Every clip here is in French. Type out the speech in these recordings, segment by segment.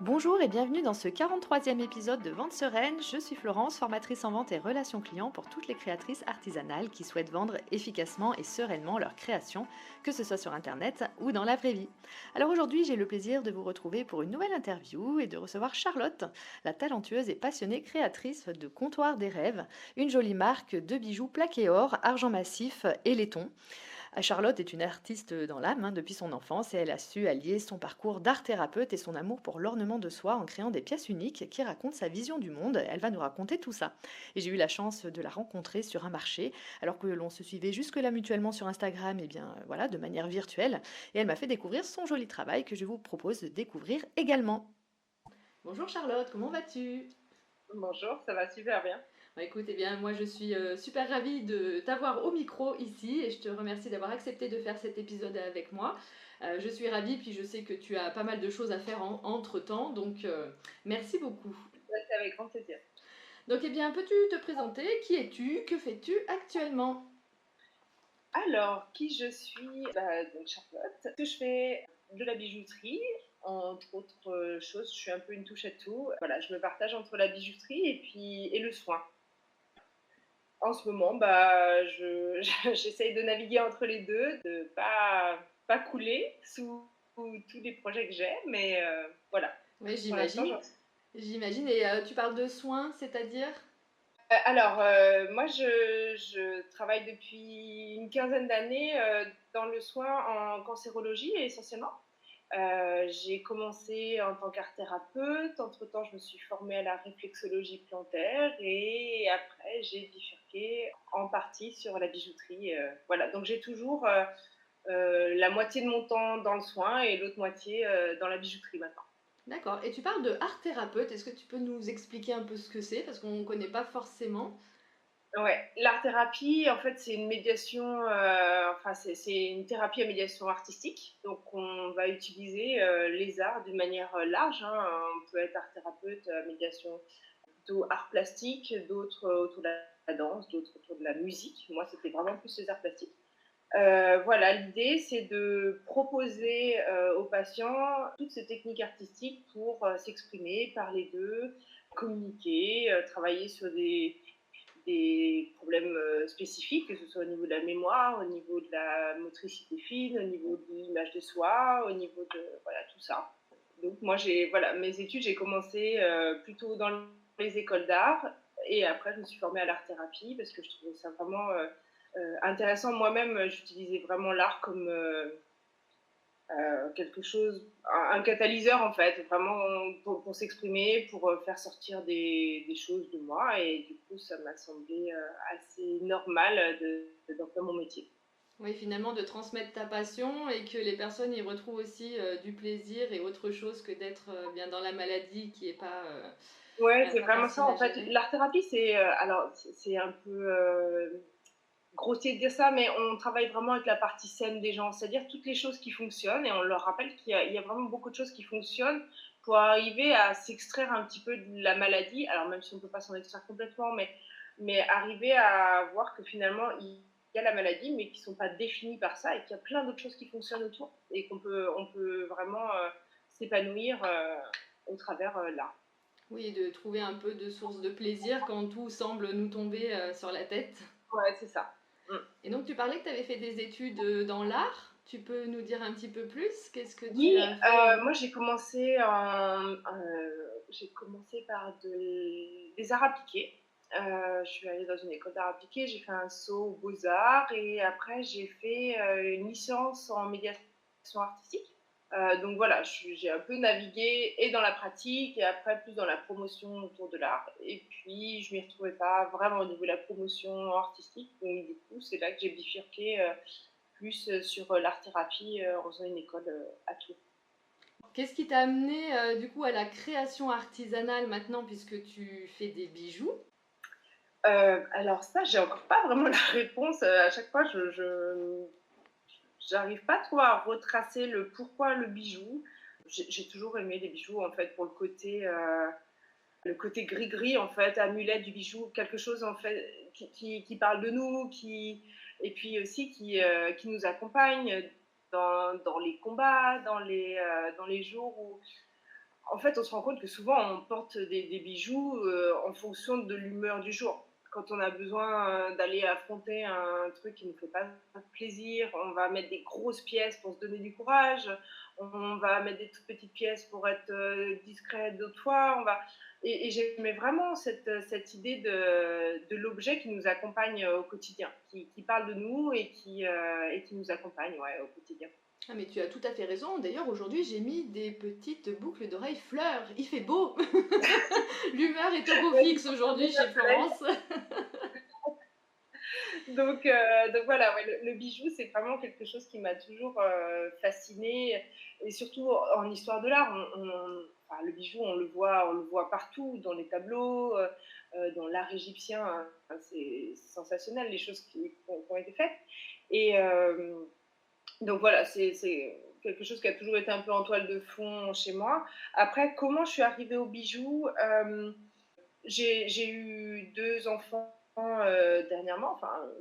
Bonjour et bienvenue dans ce 43e épisode de Vente Sereine. Je suis Florence, formatrice en vente et relations clients pour toutes les créatrices artisanales qui souhaitent vendre efficacement et sereinement leurs créations, que ce soit sur Internet ou dans la vraie vie. Alors aujourd'hui, j'ai le plaisir de vous retrouver pour une nouvelle interview et de recevoir Charlotte, la talentueuse et passionnée créatrice de Comptoir des Rêves, une jolie marque de bijoux plaqués or, argent massif et laiton. Charlotte est une artiste dans l'âme depuis son enfance et elle a su allier son parcours d'art thérapeute et son amour pour l'ornement de soie en créant des pièces uniques qui racontent sa vision du monde. Elle va nous raconter tout ça. Et j'ai eu la chance de la rencontrer sur un marché alors que l'on se suivait jusque-là mutuellement sur Instagram, et bien voilà, de manière virtuelle. Et elle m'a fait découvrir son joli travail que je vous propose de découvrir également. Bonjour Charlotte, comment vas-tu? Bonjour, ça va super bien. Bah écoute, eh bien, moi je suis super ravie de t'avoir au micro ici et je te remercie d'avoir accepté de faire cet épisode avec moi. Je suis ravie, puis je sais que tu as pas mal de choses à faire entre-temps, donc merci beaucoup. C'est avec grand plaisir. Donc, eh bien, peux-tu te présenter? Qui es-tu? Que fais-tu actuellement? Alors, qui je suis? Donc Charlotte. Que je fais de la bijouterie, entre autres choses. Je suis un peu une touche à tout. Voilà, je me partage entre la bijouterie et le soin. En ce moment, j'essaye de naviguer entre les deux, de pas couler sous tous les projets que j'ai, mais voilà. Oui, Pour l'instant, j'imagine. J'imagine. Et tu parles de soins, c'est-à-dire? Moi, je travaille depuis une quinzaine d'années dans le soin en cancérologie essentiellement. J'ai commencé en tant qu'art thérapeute. Entre-temps, je me suis formée à la réflexologie plantaire et après, j'ai bifurqué en partie sur la bijouterie. Voilà, donc j'ai toujours la moitié de mon temps dans le soin et l'autre moitié dans la bijouterie maintenant. D'accord. Et tu parles de art thérapeute. Est-ce que tu peux nous expliquer un peu ce que c'est? Parce qu'on ne connaît pas forcément. Ouais, l'art thérapie, en fait, c'est une médiation, c'est une thérapie à médiation artistique. Donc, on va utiliser les arts d'une manière large, hein. On peut être art thérapeute, médiation plutôt art plastique, d'autres autour de la danse, d'autres autour de la musique. Moi, c'était vraiment plus les arts plastiques. Voilà, l'idée, c'est de proposer aux patients toutes ces techniques artistiques pour s'exprimer, parler d'eux, communiquer, travailler sur des problèmes spécifiques, que ce soit au niveau de la mémoire, au niveau de la motricité fine, au niveau de l'image de soi, au niveau de voilà, tout ça. Donc moi, voilà, mes études, j'ai commencé plutôt dans les écoles d'art et après, je me suis formée à l'art-thérapie parce que je trouvais ça vraiment intéressant. Moi-même, j'utilisais vraiment l'art comme quelque chose, un catalyseur en fait, vraiment pour s'exprimer, pour faire sortir des choses de moi. Et du coup, ça m'a semblé assez normal d'en faire mon métier. Oui, finalement, de transmettre ta passion et que les personnes y retrouvent aussi du plaisir et autre chose que d'être bien dans la maladie qui n'est pas, Ouais, c'est pas vraiment ça facile à en fait. gérer. L'art thérapie, c'est un peu grossier de dire ça, mais on travaille vraiment avec la partie saine des gens, c'est-à-dire toutes les choses qui fonctionnent, et on leur rappelle il y a vraiment beaucoup de choses qui fonctionnent pour arriver à s'extraire un petit peu de la maladie, alors même si on ne peut pas s'en extraire complètement, mais arriver à voir que finalement, il y a la maladie, mais qui ne sont pas définies par ça, et qu'il y a plein d'autres choses qui fonctionnent autour, et on peut vraiment s'épanouir au travers l'art. Oui, de trouver un peu de source de plaisir quand tout semble nous tomber sur la tête. Ouais, c'est ça. Mm. Et donc, tu parlais que tu avais fait des études dans l'art. Tu peux nous dire un petit peu plus? Qu'est-ce que tu Oui, as fait? moi j'ai commencé par des arts appliqués. Je suis allée dans une école d'art appliqué, j'ai fait un saut aux beaux-arts et après j'ai fait une licence en médiation artistique. Donc voilà, j'ai un peu navigué et dans la pratique et après plus dans la promotion autour de l'art. Et puis je m'y retrouvais pas vraiment au niveau de la promotion artistique. Donc du coup, c'est là que j'ai bifurqué plus sur l'art-thérapie en faisant une école à Tours. Qu'est-ce qui t'a amené du coup à la création artisanale maintenant puisque tu fais des bijoux? Alors ça, j'ai encore pas vraiment la réponse. À chaque fois, j'arrive pas trop à retracer le pourquoi le bijou. J'ai toujours aimé les bijoux en fait pour le côté gris-gris en fait, amulette du bijou, quelque chose en fait qui parle de nous, et puis aussi qui nous accompagne dans les combats, dans les jours où en fait, on se rend compte que souvent, on porte des bijoux en fonction de l'humeur du jour. Quand on a besoin d'aller affronter un truc qui ne nous fait pas plaisir, on va mettre des grosses pièces pour se donner du courage, on va mettre des toutes petites pièces pour être discrète d'autres fois. Et j'aimais vraiment cette idée de l'objet qui nous accompagne au quotidien, qui parle de nous et qui nous accompagne ouais, au quotidien. Ah mais tu as tout à fait raison. D'ailleurs, aujourd'hui, j'ai mis des petites boucles d'oreilles fleurs. Il fait beau. L'humeur est au beau fixe aujourd'hui chez Florence. Donc voilà, ouais, le bijou, c'est vraiment quelque chose qui m'a toujours fascinée. Et surtout en histoire de l'art, enfin, le bijou, on le voit partout, dans les tableaux, dans l'art égyptien. Hein, c'est sensationnel les choses qui ont été faites. Et donc voilà, c'est quelque chose qui a toujours été un peu en toile de fond chez moi. Après, comment je suis arrivée au bijou j'ai eu deux enfants dernièrement,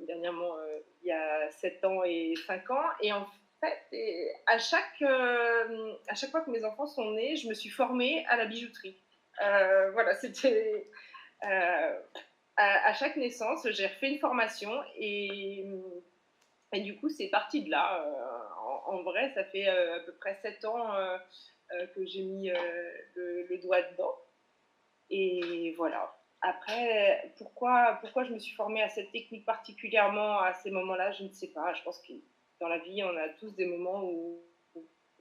il y a 7 ans et 5 ans. Et en fait, à chaque fois que mes enfants sont nés, je me suis formée à la bijouterie. Voilà, c'était à chaque naissance, j'ai refait une formation et du coup, c'est parti de là. En vrai, ça fait à peu près 7 ans que j'ai mis le doigt dedans. Et voilà. Après, pourquoi je me suis formée à cette technique particulièrement à ces moments-là, je ne sais pas. Je pense que dans la vie, on a tous des moments où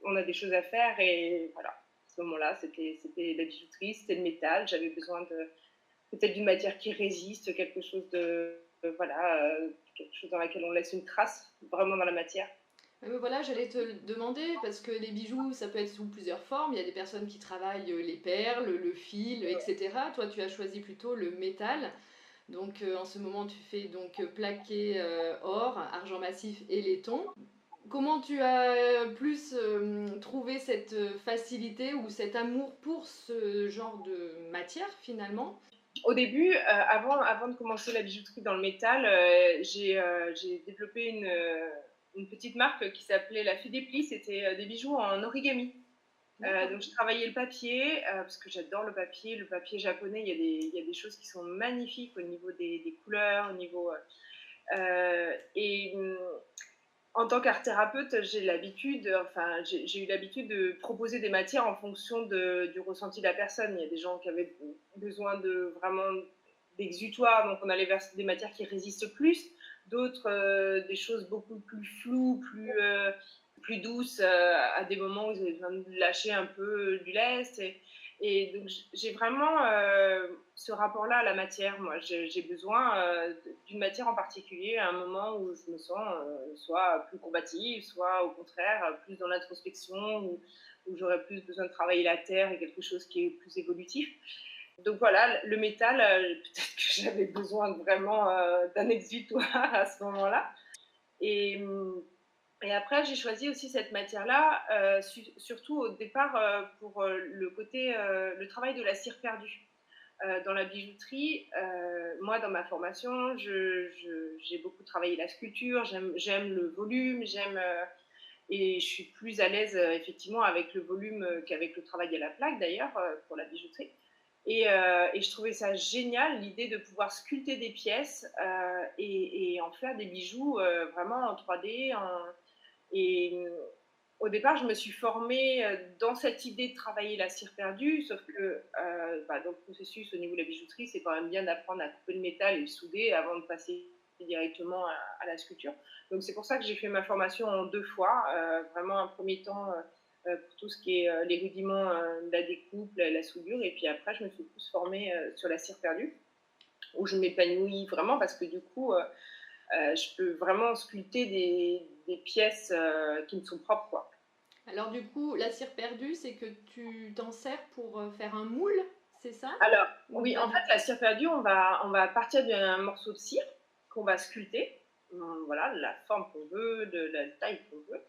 on a des choses à faire et voilà. À ce moment-là, c'était la bijouterie, c'était le métal. J'avais besoin de peut-être d'une matière qui résiste, quelque chose voilà, quelque chose dans laquelle on laisse une trace vraiment dans la matière. Mais voilà, j'allais te le demander parce que les bijoux, ça peut être sous plusieurs formes. Il y a des personnes qui travaillent les perles, le fil, etc. Toi, tu as choisi plutôt le métal. Donc en ce moment, tu fais donc plaqué or, argent massif et laiton. Comment tu as plus trouvé cette facilité ou cet amour pour ce genre de matière finalement? Au début, avant de commencer la bijouterie dans le métal, j'ai développé une petite marque qui s'appelait La Fée des Plis. C'était des bijoux en origami. Donc je travaillais le papier, parce que j'adore le papier japonais. Il y a des choses qui sont magnifiques au niveau des couleurs, au niveau. Et en tant qu'art thérapeute, j'ai eu l'habitude de proposer des matières en fonction du ressenti de la personne. Il y a des gens qui avaient besoin de vraiment d'exutoire, donc on allait vers des matières qui résistent plus, d'autres des choses beaucoup plus floues, plus douces, à des moments où ils avaient besoin de lâcher un peu du lest. Et donc j'ai vraiment ce rapport-là à la matière. Moi, j'ai besoin d'une matière en particulier à un moment où je me sens soit plus combative, soit au contraire plus dans l'introspection, où j'aurais plus besoin de travailler la terre et quelque chose qui est plus évolutif. Donc voilà, le métal, peut-être que j'avais besoin vraiment d'un exutoire à ce moment-là. Et, et après, j'ai choisi aussi cette matière-là, surtout au départ pour le travail de la cire perdue. Dans la bijouterie, moi, dans ma formation, j'ai beaucoup travaillé la sculpture, j'aime le volume, et je suis plus à l'aise effectivement avec le volume qu'avec le travail à la plaque d'ailleurs pour la bijouterie. Et je trouvais ça génial l'idée de pouvoir sculpter des pièces et en faire des bijoux vraiment en 3D. Et au départ, je me suis formée dans cette idée de travailler la cire perdue, sauf que dans le processus au niveau de la bijouterie, c'est quand même bien d'apprendre à couper le métal et le souder avant de passer directement à la sculpture. Donc c'est pour ça que j'ai fait ma formation en 2 fois, vraiment un premier temps pour tout ce qui est les rudiments de la découpe, la soudure, et puis après je me suis plus formée sur la cire perdue, où je m'épanouis vraiment parce que du coup je peux vraiment sculpter des pièces qui me sont propres, quoi. Alors du coup, la cire perdue, c'est que tu t'en sers pour faire un moule, c'est ça? Alors, Ou oui, pas en du fait, tout? la cire perdue, on va partir d'un morceau de cire qu'on va sculpter. Voilà, de la forme qu'on veut, de la taille qu'on veut.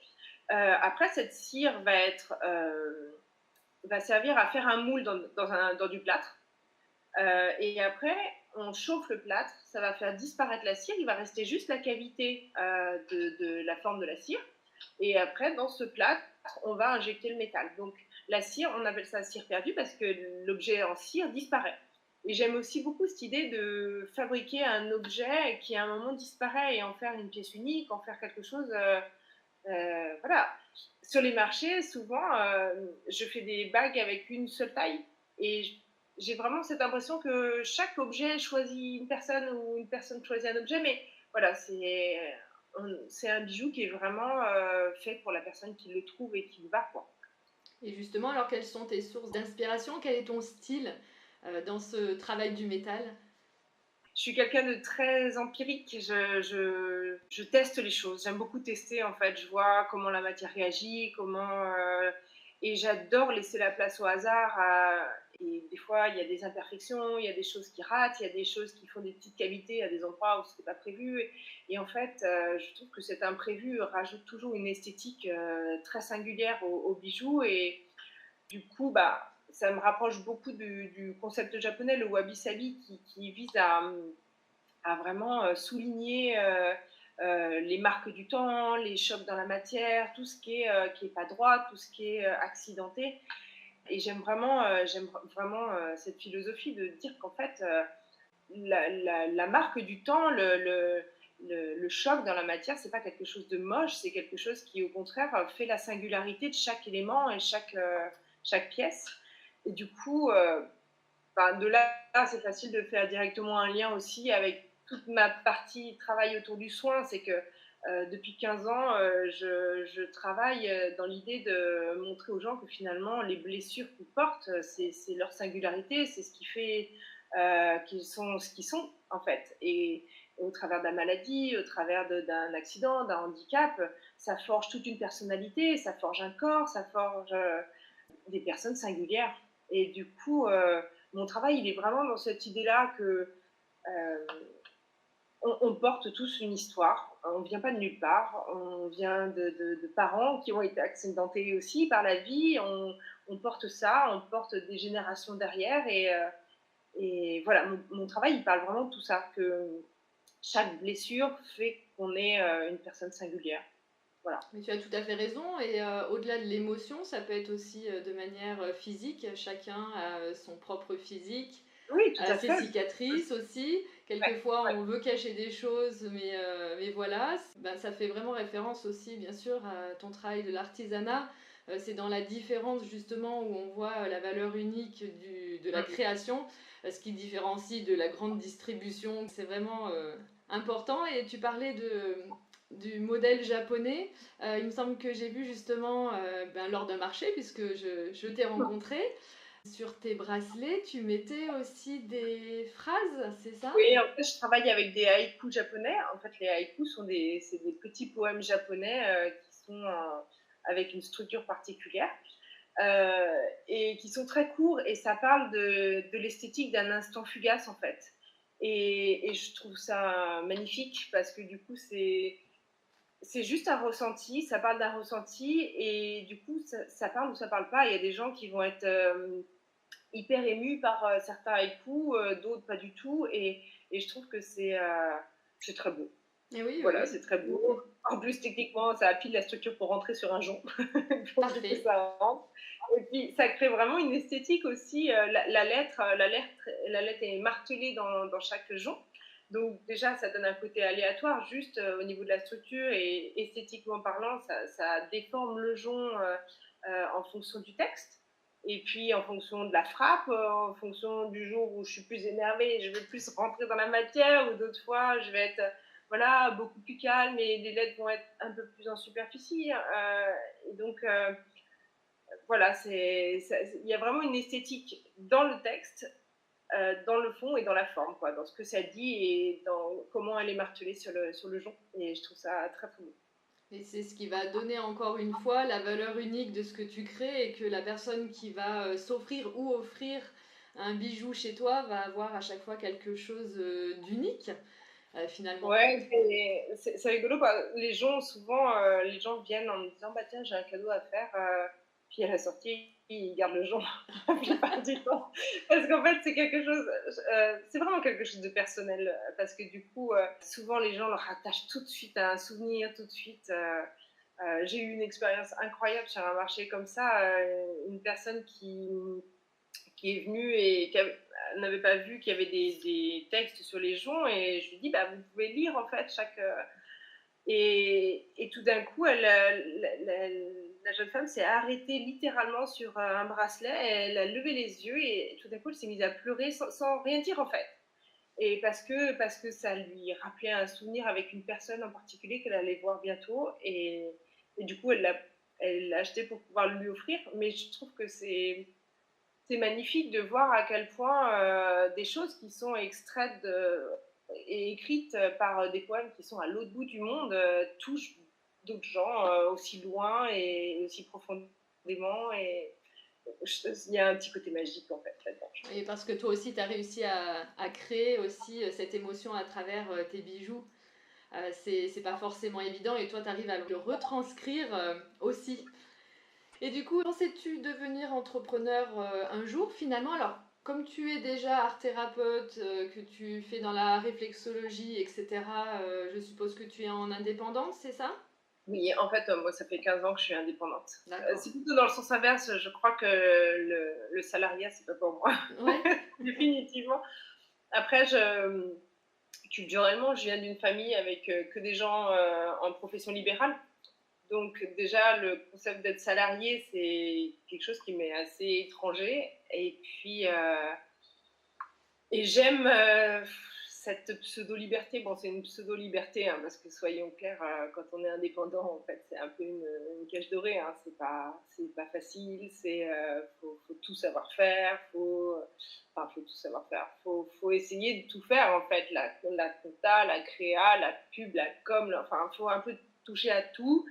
Après, cette cire va servir à faire un moule dans du plâtre. Et après, on chauffe le plâtre, ça va faire disparaître la cire, il va rester juste la cavité de la forme de la cire. Et après, dans ce plâtre, on va injecter le métal. Donc, la cire, on appelle ça cire perdue parce que l'objet en cire disparaît. Et j'aime aussi beaucoup cette idée de fabriquer un objet qui à un moment disparaît et en faire une pièce unique, en faire quelque chose. Voilà. Sur les marchés, souvent, je fais des bagues avec une seule taille. Et j'ai vraiment cette impression que chaque objet choisit une personne ou une personne choisit un objet. Mais voilà, c'est un bijou qui est vraiment fait pour la personne qui le trouve et qui le va, quoi. Et justement, alors quelles sont tes sources d'inspiration? Quel est ton style dans ce travail du métal? Je suis quelqu'un de très empirique. Je teste les choses. J'aime beaucoup tester, en fait. Je vois comment la matière réagit, et j'adore laisser la place au hasard. Et des fois, il y a des imperfections, il y a des choses qui ratent, il y a des choses qui font des petites cavités à des endroits où ce n'était pas prévu. Et en fait, je trouve que cet imprévu rajoute toujours une esthétique très singulière aux bijoux. Et du coup, bah, ça me rapproche beaucoup du concept japonais, le wabi-sabi, qui vise à vraiment souligner les marques du temps, les chocs dans la matière, tout ce qui est pas droit, tout ce qui est accidenté. Et j'aime vraiment cette philosophie de dire qu'en fait, la marque du temps, le choc dans la matière, c'est pas quelque chose de moche, c'est quelque chose qui, au contraire, fait la singularité de chaque élément et chaque pièce. Et du coup, de là, c'est facile de faire directement un lien aussi avec toute ma partie travail autour du soin. C'est que depuis 15 ans, je travaille dans l'idée de montrer aux gens que finalement, les blessures qu'ils portent, c'est leur singularité, c'est ce qui fait qu'ils sont ce qu'ils sont, en fait. Et au travers de la maladie, au travers d'un accident, d'un handicap, ça forge toute une personnalité, ça forge un corps, ça forge des personnes singulières. Et du coup, mon travail, il est vraiment dans cette idée-là que euh, on porte tous une histoire. On ne vient pas de nulle part. On vient de parents qui ont été accidentés aussi par la vie. On porte ça, on porte des générations derrière. Et voilà, mon travail, il parle vraiment de tout ça, que chaque blessure fait qu'on est une personne singulière. Voilà. Mais tu as tout à fait raison, et au-delà de l'émotion, ça peut être aussi de manière physique. Chacun a son propre physique, Oui, tout à ses fait. cicatrices aussi. Ouais, Quelquefois, ouais. on veut cacher des choses, mais voilà. Ben, ça fait vraiment référence aussi, bien sûr, à ton travail de l'artisanat. C'est dans la différence, justement, où on voit la valeur unique de la création, ce qui différencie de la grande distribution. C'est vraiment important. Et tu parlais du modèle japonais. Il me semble que j'ai vu justement lors d'un marché, puisque je t'ai rencontré. Sur tes bracelets, tu mettais aussi des phrases, c'est ça? Oui, en fait, je travaille avec des haïkus japonais. En fait, les haïkus c'est des petits poèmes japonais qui sont avec une structure particulière et qui sont très courts et ça parle de l'esthétique d'un instant fugace en fait. Et je trouve ça magnifique parce que du coup, c'est juste un ressenti, ça parle d'un ressenti et du coup, ça parle ou ça parle pas. Il y a des gens qui vont être hyper émus par certains haïkus, d'autres pas du tout. Et je trouve que c'est très beau. Et oui, oui, Voilà, oui. c'est très beau. En plus, techniquement, ça a pile la structure pour rentrer sur un jonc. Donc, du coup, Parfait. ça rentre. Et puis, ça crée vraiment une esthétique aussi. La lettre est martelée dans chaque jonc. Donc, déjà, ça donne un côté aléatoire, juste au niveau de la structure. Et esthétiquement parlant, ça déforme le jonc en fonction du texte. Et puis, en fonction de la frappe, en fonction du jour où je suis plus énervée, je vais plus rentrer dans la matière, ou d'autres fois, je vais être voilà, beaucoup plus calme et les lettres vont être un peu plus en superficie. Et donc, voilà, il y a vraiment une esthétique dans le texte, dans le fond et dans la forme, quoi, dans ce que ça dit et dans comment elle est martelée sur le jonc. Et je trouve ça très, très beau. Et c'est ce qui va donner encore une fois la valeur unique de ce que tu crées, et que la personne qui va s'offrir ou offrir un bijou chez toi va avoir à chaque fois quelque chose d'unique, finalement. Ouais, c'est rigolo. Les gens, souvent, les gens viennent en me disant bah tiens, j'ai un cadeau à faire. Puis à la sortie, ils gardent le jonc la plupart du temps. Parce qu'en fait, c'est vraiment quelque chose de personnel. Parce que du coup, souvent, les gens leur rattachent tout de suite à un souvenir, tout de suite. J'ai eu une expérience incroyable sur un marché comme ça, une personne qui est venue et qui n'avait pas vu qu'il y avait des textes sur les joncs et je lui dis: «Bah, vous pouvez lire en fait chaque, et tout d'un coup, la jeune femme s'est arrêtée littéralement sur un bracelet, elle a levé les yeux et tout d'un coup, elle s'est mise à pleurer sans rien dire en fait. Et parce que ça lui rappelait un souvenir avec une personne en particulier qu'elle allait voir bientôt. Et du coup, elle l'a acheté pour pouvoir le lui offrir. Mais je trouve que c'est magnifique de voir à quel point des choses qui sont extraites et écrites par des poèmes qui sont à l'autre bout du monde touchent d'autres gens aussi loin et aussi profondément. Et il y a un petit côté magique en fait là-dedans. Et parce que toi aussi, tu as réussi à créer aussi cette émotion à travers tes bijoux. C'est pas forcément évident et toi, tu arrives à le retranscrire aussi. Et du coup, pensais-tu devenir entrepreneur un jour finalement? Alors, comme tu es déjà art thérapeute, que tu fais dans la réflexologie, etc., je suppose que tu es en indépendante, c'est ça? Oui, en fait, moi, ça fait 15 ans que je suis indépendante. D'accord. C'est plutôt dans le sens inverse. Je crois que le salariat, c'est pas pour moi, Ouais. définitivement. Après, culturellement, je viens d'une famille avec que des gens en profession libérale. Donc déjà, le concept d'être salarié, c'est quelque chose qui m'est assez étranger. Et j'aime cette pseudo-liberté. Bon, c'est une pseudo-liberté, hein, parce que soyons clairs, quand on est indépendant, en fait, c'est un peu une cage dorée. Hein. C'est pas facile, faut tout savoir faire, faut tout savoir faire. Faut essayer de tout faire, en fait, la compta, la créa, la pub, la com, enfin, faut un peu toucher à tout.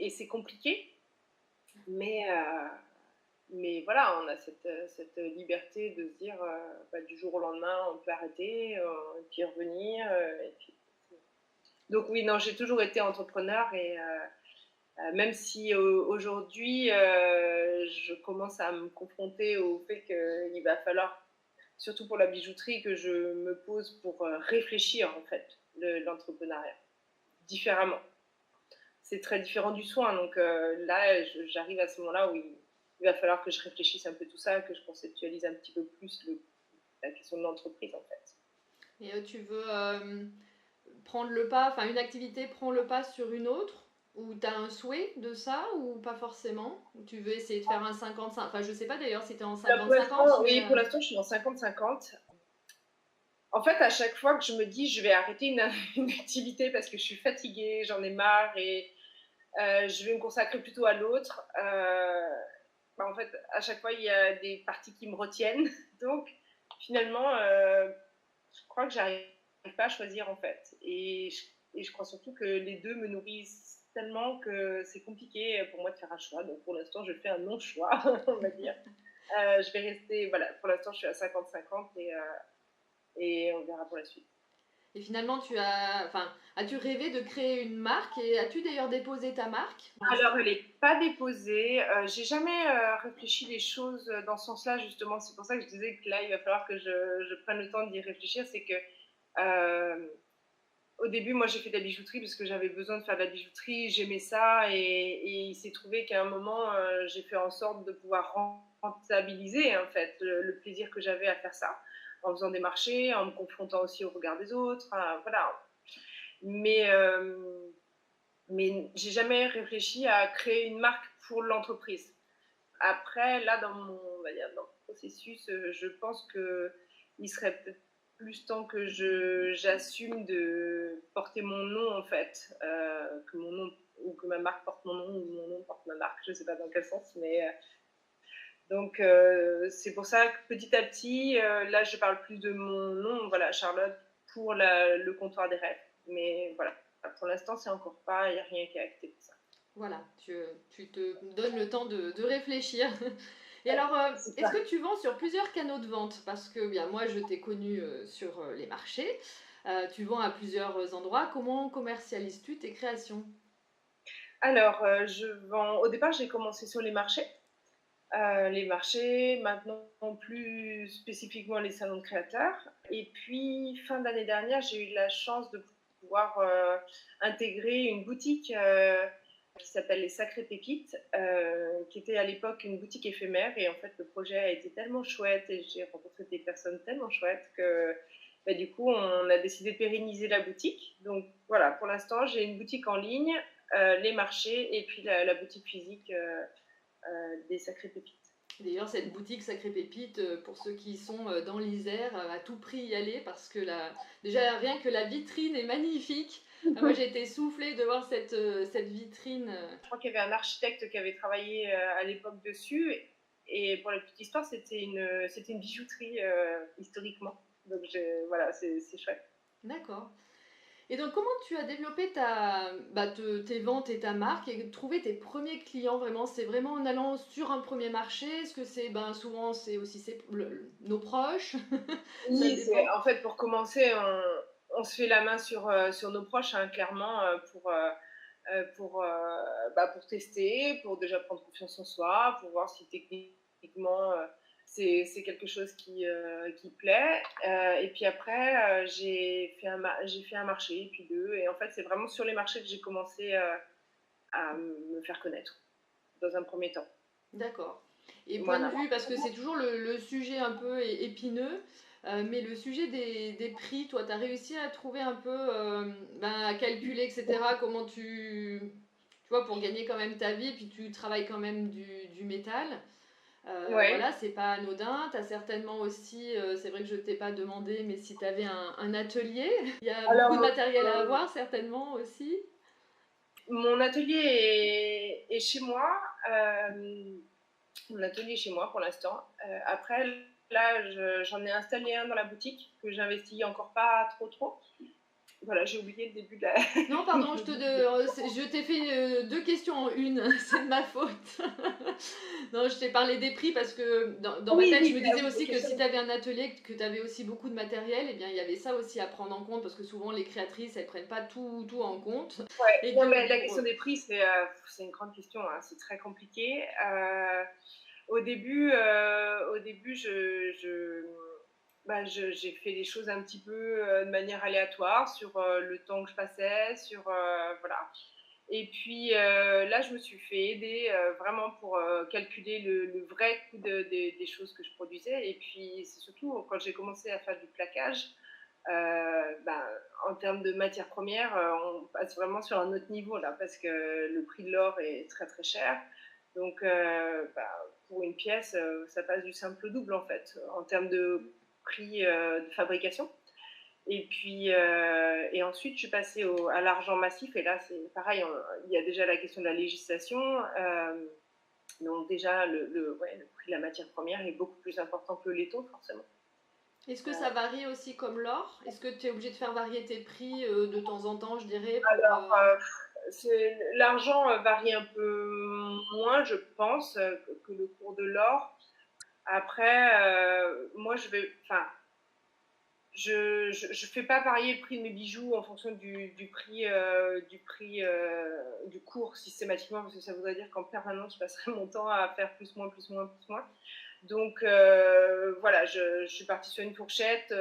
Et c'est compliqué, mais voilà, on a cette liberté de se dire, bah, du jour au lendemain, on peut arrêter, et puis revenir. Donc oui, non, j'ai toujours été entrepreneur et même si aujourd'hui, je commence à me confronter au fait qu'il va falloir, surtout pour la bijouterie, que je me pose pour réfléchir en fait l'entrepreneuriat différemment. C'est très différent du soin, donc là, j'arrive à ce moment-là où il va falloir que je réfléchisse un peu tout ça, que je conceptualise un petit peu plus la question de l'entreprise en fait. Et tu veux prendre le pas, enfin une activité prend le pas sur une autre, ou tu as un souhait de ça, ou pas forcément, ou tu veux essayer de faire un 50-50, enfin je sais pas d'ailleurs si tu es en Là, 50-50, mais oui, pour l'instant, je suis en 50-50. En fait, à chaque fois que je me dis je vais arrêter une activité parce que je suis fatiguée, j'en ai marre et je vais me consacrer plutôt à l'autre, bah, en fait, à chaque fois, il y a des parties qui me retiennent. Donc, finalement, je crois que j'arrive pas à choisir en fait. Et je crois surtout que les deux me nourrissent tellement que c'est compliqué pour moi de faire un choix. Donc pour l'instant, je fais un non-choix, on va dire. Je vais rester, voilà, pour l'instant, je suis à 50-50 et on verra pour la suite. et finalement enfin, as-tu rêvé de créer une marque et as-tu d'ailleurs déposé ta marque pour Alors, l'instant? elle n'est pas déposée. J'ai jamais réfléchi les choses dans ce sens-là, justement. C'est pour ça que je disais que là, il va falloir que je prenne le temps d'y réfléchir. C'est que euh, au début, moi, j'ai fait de la bijouterie parce que j'avais besoin de faire de la bijouterie, j'aimais ça, et il s'est trouvé qu'à un moment, j'ai fait en sorte de pouvoir rentabiliser en fait le plaisir que j'avais à faire ça, en faisant des marchés, en me confrontant aussi au regard des autres, voilà. Mais j'ai jamais réfléchi à créer une marque pour l'entreprise. Après, là, on va dire, dans le processus, je pense que il serait peut-être plus temps que j'assume de porter mon nom, en fait, que mon nom ou que ma marque porte mon nom ou mon nom porte ma marque, je ne sais pas dans quel sens, mais donc c'est pour ça que petit à petit, là, je parle plus de mon nom, voilà, Charlotte, pour le comptoir des rêves. Mais voilà, pour l'instant, c'est encore pas, il n'y a rien qui est acté pour ça. Voilà, tu te donnes le temps de réfléchir. Et Ouais, alors, c'est est-ce ça. que tu vends sur plusieurs canaux de vente? Parce que bien, moi, je t'ai connu sur les marchés. Tu vends à plusieurs endroits. Comment commercialises-tu tes créations? Alors, au départ, j'ai commencé sur les marchés, maintenant plus spécifiquement les salons de créateurs. Et puis, fin d'année dernière, j'ai eu la chance de pouvoir intégrer une boutique qui s'appelle Les Sacrées Pépites, qui était à l'époque une boutique éphémère. Et en fait, le projet a été tellement chouette et j'ai rencontré des personnes tellement chouettes que du coup, on a décidé de pérenniser la boutique. Donc voilà, pour l'instant, j'ai une boutique en ligne, les marchés et puis la boutique physique des Sacrées Pépites. D'ailleurs, cette boutique Sacrée Pépite, pour ceux qui sont dans l'Isère, à tout prix y aller parce que déjà rien que la vitrine est magnifique. Moi, j'ai été soufflée de voir cette vitrine. Je crois qu'il y avait un architecte qui avait travaillé à l'époque dessus. Et pour la petite histoire, c'était une bijouterie historiquement. Donc voilà, c'est chouette. D'accord. Et donc, comment tu as développé tes ventes et ta marque et trouvé tes premiers clients vraiment? C'est vraiment en allant sur un premier marché? Est-ce que souvent c'est aussi nos proches? Ça Oui, dépend. en fait, pour commencer, on se fait la main sur nos proches, hein, clairement, pour tester, pour déjà prendre confiance en soi, pour voir si techniquement c'est quelque chose qui plaît. Et puis après, j'ai fait un marché, et puis deux. Et en fait, c'est vraiment sur les marchés que j'ai commencé à me faire connaître, dans un premier temps. D'accord. Et point de Voilà. vue, parce que c'est toujours le sujet un peu épineux, mais le sujet des prix, toi, tu as réussi à trouver un peu, à calculer, etc., comment tu vois, pour gagner quand même ta vie, puis tu travailles quand même du métal. Ouais. Voilà, c'est pas anodin. Tu as certainement aussi, c'est vrai que je t'ai pas demandé, mais si tu avais un atelier, il y a Alors, beaucoup de matériel à avoir, certainement aussi. mon atelier est chez moi. Mon atelier est chez moi pour l'instant. Après, là, j'en ai installé un dans la boutique que j'investis encore pas trop. Voilà, j'ai oublié le début de la. Non, pardon, je t'ai fait deux questions en une, c'est de ma faute. Non, je t'ai parlé des prix parce que dans ma Oui, tête, je oui, me ah disais oui, aussi ok, que si tu avais un atelier, que tu avais aussi beaucoup de matériel, eh bien, il y avait ça aussi à prendre en compte parce que souvent les créatrices, elles prennent pas tout en compte. ouais. Et Non, que mais la pour... question des prix, c'est une grande question, hein. C'est très compliqué. Au début, j'ai fait des choses un petit peu de manière aléatoire sur le temps que je passais, voilà. Et puis là, je me suis fait aider vraiment pour calculer le vrai coût des choses que je produisais. Et puis, c'est surtout quand j'ai commencé à faire du plaquage, ben, en termes de matières premières, on passe vraiment sur un autre niveau là, parce que le prix de l'or est très très cher. Donc, pour une pièce, ça passe du simple au double en fait, en termes de prix de fabrication. Et puis, et ensuite, je suis passée à l'argent massif. Et là, c'est pareil, il y a déjà la question de la législation. Donc déjà, le prix de la matière première est beaucoup plus important que le laiton, forcément. Est-ce que ça varie aussi comme l'or? Est-ce que tu es obligé de faire varier tes prix de temps en temps, je dirais, pour... Alors, l'argent varie un peu moins, je pense, que le cours de l'or. Après, moi, je fais pas varier le prix de mes bijoux en fonction du cours systématiquement, parce que ça voudrait dire qu'en permanence je passerais mon temps à faire plus moins plus moins plus moins. Donc voilà, je suis partie sur une fourchette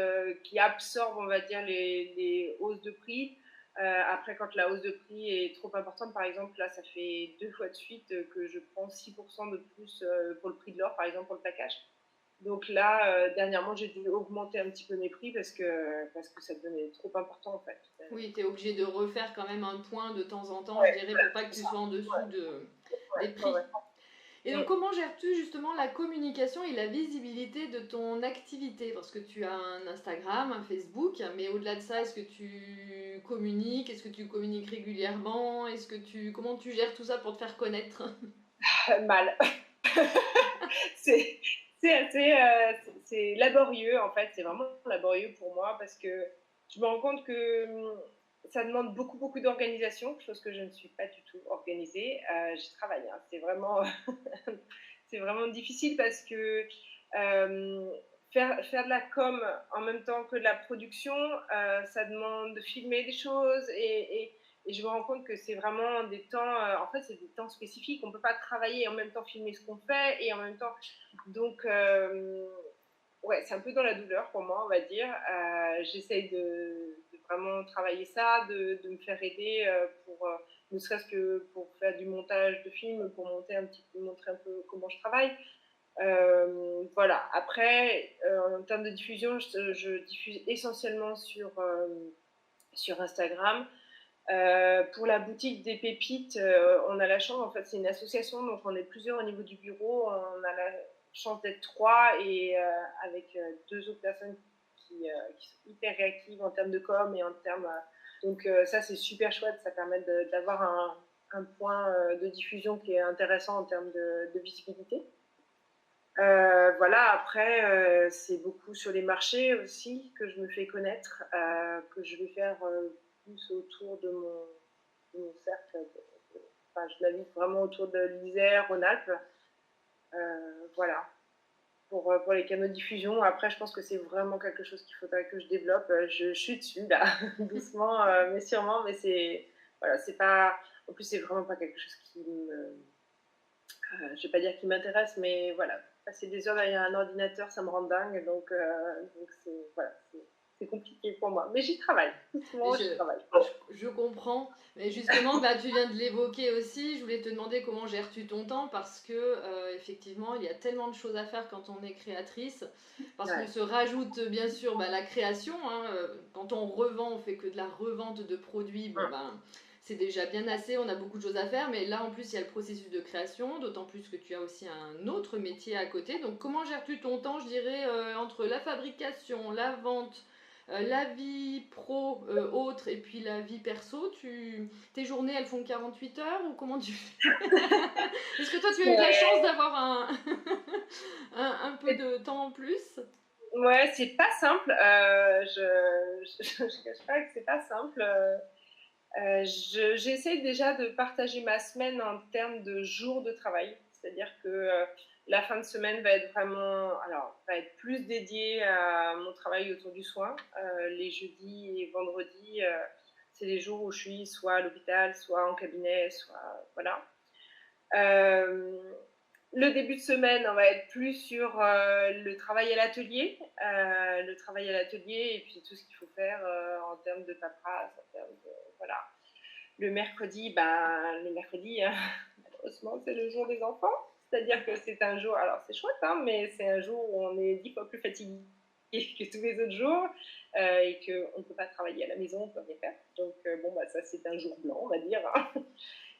qui absorbe, on va dire, les hausses de prix. Après, quand la hausse de prix est trop importante, par exemple, là, ça fait 2 fois de suite que je prends 6% de plus pour le prix de l'or, par exemple, pour le plaquage. Donc là, dernièrement, j'ai dû augmenter un petit peu mes prix parce que ça devenait trop important en fait. Oui, tu es obligé de refaire quand même un point de temps en temps, je Ouais, dirais, voilà, pour pas que c'est tu ça. sois en dessous des Ouais, prix. ouais. Et donc, Mm. comment gères-tu justement la communication et la visibilité de ton activité? Parce que tu as un Instagram, un Facebook, mais au-delà de ça, est-ce que tu communiques? Est-ce que tu communiques régulièrement? Comment tu gères tout ça pour te faire connaître? Mal. c'est c'est laborieux en fait, c'est vraiment laborieux pour moi parce que je me rends compte que ça demande beaucoup d'organisation, chose que je ne suis pas du tout organisée. J'y travaille, hein. C'est vraiment difficile parce que euh, faire de la com en même temps que de la production, ça demande de filmer des choses et je me rends compte que c'est vraiment des temps, en fait, c'est des temps spécifiques. On ne peut pas travailler et en même temps filmer ce qu'on fait et en même temps. Donc, ouais, c'est un peu dans la douleur pour moi, on va dire. J'essaye de vraiment travailler ça, de me faire aider pour, ne serait-ce que pour faire du montage de films, pour montrer un peu comment je travaille. Voilà. Après, en termes de diffusion, je diffuse essentiellement sur Instagram. Pour la boutique des pépites, on a la chance, en fait, c'est une association, donc on est plusieurs au niveau du bureau. On a la chance d'être 3 et avec 2 autres personnes qui sont hyper réactives en termes de com et en termes. Donc ça, c'est super chouette. Ça permet d'avoir un point de diffusion qui est intéressant en termes de visibilité. Voilà, après, c'est beaucoup sur les marchés aussi que je me fais connaître, que je vais faire plus autour de mon cercle. Enfin, je navigue vraiment autour de l'Isère, Rhône-Alpes. Voilà, pour les canaux de diffusion. Après, je pense que c'est vraiment quelque chose qu'il faudrait que je développe. Je suis dessus, là, doucement, mais sûrement. Mais voilà, c'est pas. En plus, c'est vraiment pas quelque chose qui me. Je vais pas dire qui m'intéresse, mais voilà, passer des heures derrière un ordinateur, ça me rend dingue, donc c'est compliqué pour moi. Mais j'y travaille, doucement, Je, j'y travaille. je comprends, mais justement, bah, tu viens de l'évoquer aussi. Je voulais te demander comment gères-tu ton temps parce que effectivement, il y a tellement de choses à faire quand on est créatrice, parce qu'on Ouais. se rajoute bien sûr bah, la création. Hein, quand on revend, on fait que de la revente de produits. Bon ben, c'est déjà bien assez. On a beaucoup de choses à faire, mais là en plus il y a le processus de création, d'autant plus que tu as aussi un autre métier à côté. Donc comment gères-tu ton temps, je dirais, entre la fabrication, la vente? La vie pro autre et puis la vie perso, tes journées elles font 48 heures ou comment tu fais? Est-ce que toi tu as eu de la chance Ouais, d'avoir un peu de temps en plus? ouais, c'est pas simple. Je cache pas que c'est pas simple. J'essaie déjà de partager ma semaine en termes de jours de travail, c'est-à-dire que la fin de semaine va être va être plus dédiée à mon travail autour du soin. Les jeudis et vendredis, c'est les jours où je suis soit à l'hôpital, soit en cabinet, soit voilà. Euh, le début de semaine, on va être plus sur le travail à l'atelier, et puis tout ce qu'il faut faire en termes de paperasse, en termes de voilà. Le mercredi, malheureusement, c'est le jour des enfants. C'est-à-dire que c'est un jour, alors c'est chouette, hein, mais c'est un jour où on est 10 fois plus fatigué que tous les autres jours et qu'on ne peut pas travailler à la maison, on ne peut rien faire. Donc, bon, bah, ça, c'est un jour blanc, on va dire. Hein.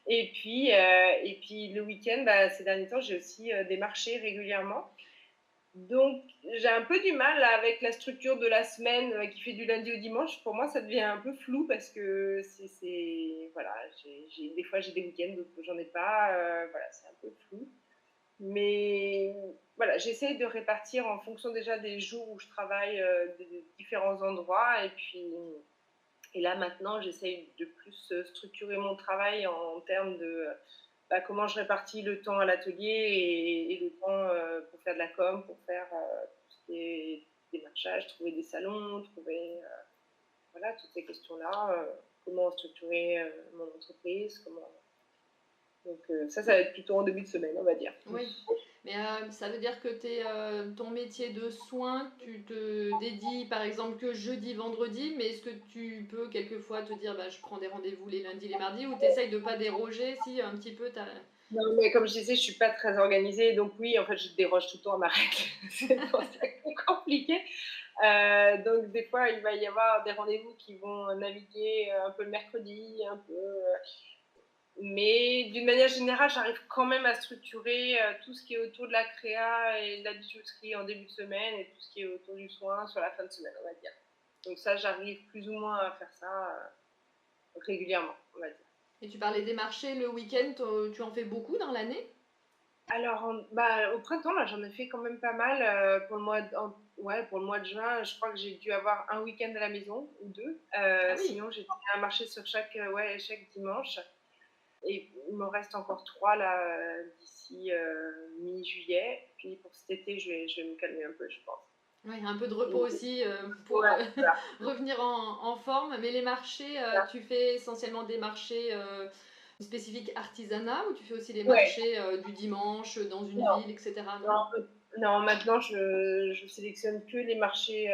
Et puis le week-end, bah, ces derniers temps, j'ai aussi des marchés régulièrement. Donc, j'ai un peu du mal avec la structure de la semaine qui fait du lundi au dimanche. Pour moi, ça devient un peu flou parce que voilà, des fois j'ai des week-ends, d'autres fois j'en ai pas. Voilà, c'est un peu flou. Mais voilà, j'essaie de répartir en fonction déjà des jours où je travaille de différents endroits. Et là, maintenant, j'essaie de plus structurer mon travail en termes de comment je répartis le temps à l'atelier et le temps pour faire de la com, pour faire tout ce qui est démarchage, trouver des salons, trouver voilà, toutes ces questions-là, comment structurer mon entreprise, Donc ça va être plutôt en début de semaine, on va dire. Oui, mais ça veut dire que ton métier de soin, tu te dédies par exemple que jeudi, vendredi, mais est-ce que tu peux quelquefois te dire bah, je prends des rendez-vous les lundis, les mardis ou tu essayes de pas déroger si un petit peu Non, mais comme je disais, je suis pas très organisée, donc oui, en fait, je déroge tout le temps à ma règle. C'est pour ça que c'est compliqué. Donc des fois, il va y avoir des rendez-vous qui vont naviguer un peu le mercredi, un peu. Mais d'une manière générale, j'arrive quand même à structurer tout ce qui est autour de la créa et de la bijouterie en début de semaine et tout ce qui est autour du soin sur la fin de semaine, on va dire. Donc ça, j'arrive plus ou moins à faire ça régulièrement, on va dire. Et tu parlais des marchés le week-end, tu en fais beaucoup dans l'année? Alors, au printemps, là, j'en ai fait quand même pas mal. Pour le mois de juin, je crois que j'ai dû avoir un week-end à la maison ou deux. Ah oui, Sinon, j'ai fait un marché sur chaque dimanche. Et il m'en reste encore 3 là d'ici mi-juillet. Puis pour cet été, je vais me calmer un peu, je pense. ouais, un peu de repos aussi pour Ouais, voilà. revenir en forme. Mais les marchés, tu fais essentiellement des marchés spécifiques artisanat ou tu fais aussi les Ouais, marchés du dimanche dans une non, ville, etc. Non? non, Non, maintenant, je sélectionne que les marchés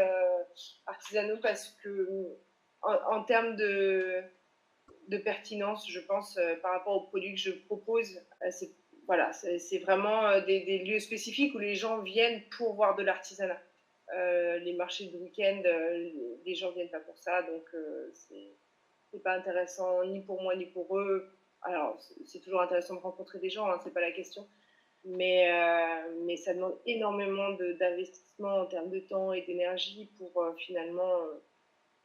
artisanaux parce que, en termes de pertinence, je pense, par rapport aux produits que je propose, c'est voilà, c'est vraiment des lieux spécifiques où les gens viennent pour voir de l'artisanat. Les marchés de week-end, les gens viennent pas pour ça, donc c'est pas intéressant ni pour moi ni pour eux. Alors, c'est toujours intéressant de rencontrer des gens, hein, c'est pas la question, mais ça demande énormément d'investissement en termes de temps et d'énergie pour finalement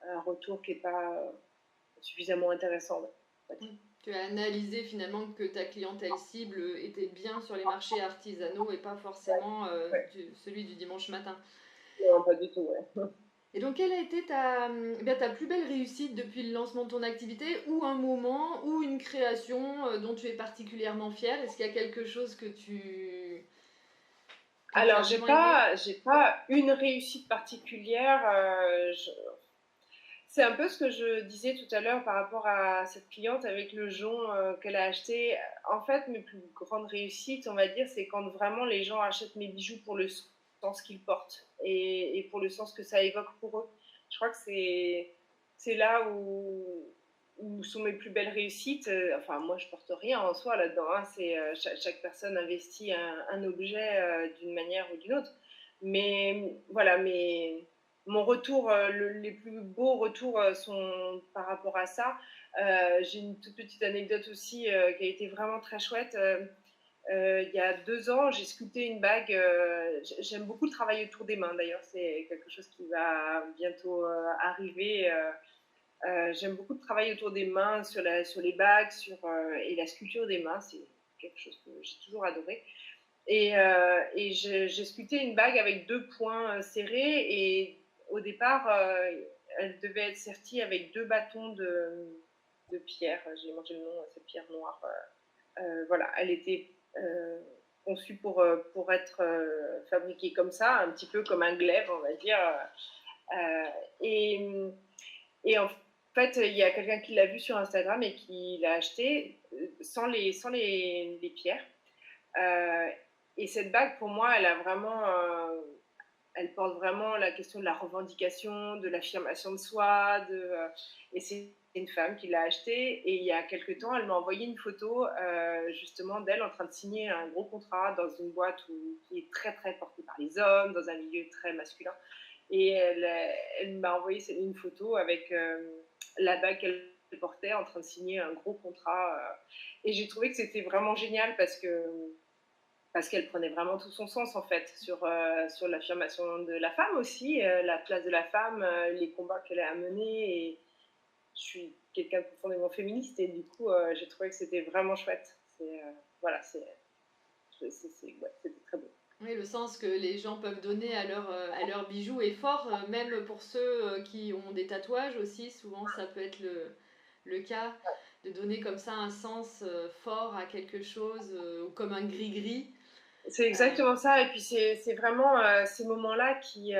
un retour qui n'est pas suffisamment intéressant. En fait. Tu as analysé finalement que ta clientèle cible était bien sur les marchés artisanaux et pas Ouais, forcément ouais. celui du dimanche matin. Non, pas du tout. Ouais. Et donc, quelle a été ta plus belle réussite depuis le lancement de ton activité ou un moment ou une création dont tu es particulièrement fière? Est-ce qu'il y a quelque chose que tu Alors, as vraiment aimé? j'ai pas une réussite particulière. C'est un peu ce que je disais tout à l'heure par rapport à cette cliente avec le jonc qu'elle a acheté. En fait, mes plus grandes réussites, on va dire, c'est quand vraiment les gens achètent mes bijoux pour le sens qu'ils portent et pour le sens que ça évoque pour eux. Je crois que c'est là où sont mes plus belles réussites. Enfin, moi, je porte rien en soi là-dedans. Hein. C'est chaque personne investit un objet d'une manière ou d'une autre. Mais voilà, mon retour, les plus beaux retours sont par rapport à ça. J'ai une toute petite anecdote aussi qui a été vraiment très chouette. Il y a 2 ans, j'ai sculpté une bague. J'aime beaucoup le travail autour des mains d'ailleurs, c'est quelque chose qui va bientôt arriver. J'aime beaucoup le travail autour des mains, sur les bagues, et la sculpture des mains, c'est quelque chose que j'ai toujours adoré. Et j'ai sculpté une bague avec 2 points serrés et au départ, elle devait être sertie avec 2 bâtons de pierre. J'ai mangé le nom, cette pierre noire. Voilà, elle était conçue pour être fabriquée comme ça, un petit peu comme un glaive, on va dire. Euh, et, et en fait, il y a quelqu'un qui l'a vu sur Instagram et qui l'a acheté sans les pierres. Euh, et cette bague, pour moi, elle porte vraiment la question de la revendication, de l'affirmation de soi. Et c'est une femme qui l'a achetée. Et il y a quelques temps, elle m'a envoyé une photo justement d'elle en train de signer un gros contrat dans une boîte qui est très très portée par les hommes, dans un milieu très masculin. Et elle m'a envoyé une photo avec la bague qu'elle portait en train de signer un gros contrat. Et j'ai trouvé que c'était vraiment génial parce qu'elle prenait vraiment tout son sens en fait sur l'affirmation de la femme aussi, la place de la femme, les combats qu'elle a menés. Et je suis quelqu'un de profondément féministe et du coup j'ai trouvé que c'était vraiment chouette. Voilà, ouais, c'était très beau. Oui, le sens que les gens peuvent donner à leurs bijoux est fort, même pour ceux qui ont des tatouages aussi. Souvent, ça peut être le cas de donner comme ça un sens fort à quelque chose, ou comme un gris-gris. C'est Euh, exactement ça, et puis c'est vraiment ces moments-là qui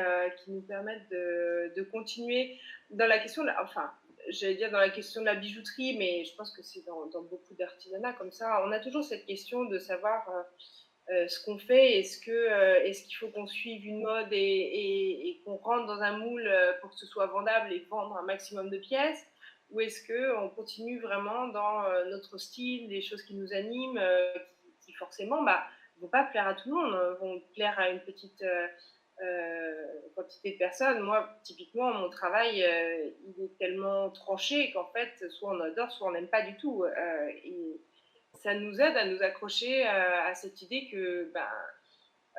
nous permettent de continuer dans la question, enfin, j'allais dire dans la question de la bijouterie, mais je pense que c'est dans beaucoup d'artisanats comme ça. On a toujours cette question de savoir ce qu'on fait, est-ce qu'il faut qu'on suive une mode et qu'on rentre dans un moule pour que ce soit vendable et vendre un maximum de pièces, ou est-ce qu'on continue vraiment dans notre style, des choses qui nous animent, qui forcément ne vont pas plaire à tout le monde, vont plaire à une petite quantité de personnes. Moi, typiquement, mon travail, il est tellement tranché qu'en fait, soit on adore, soit on n'aime pas du tout. Et ça nous aide à nous accrocher à cette idée que,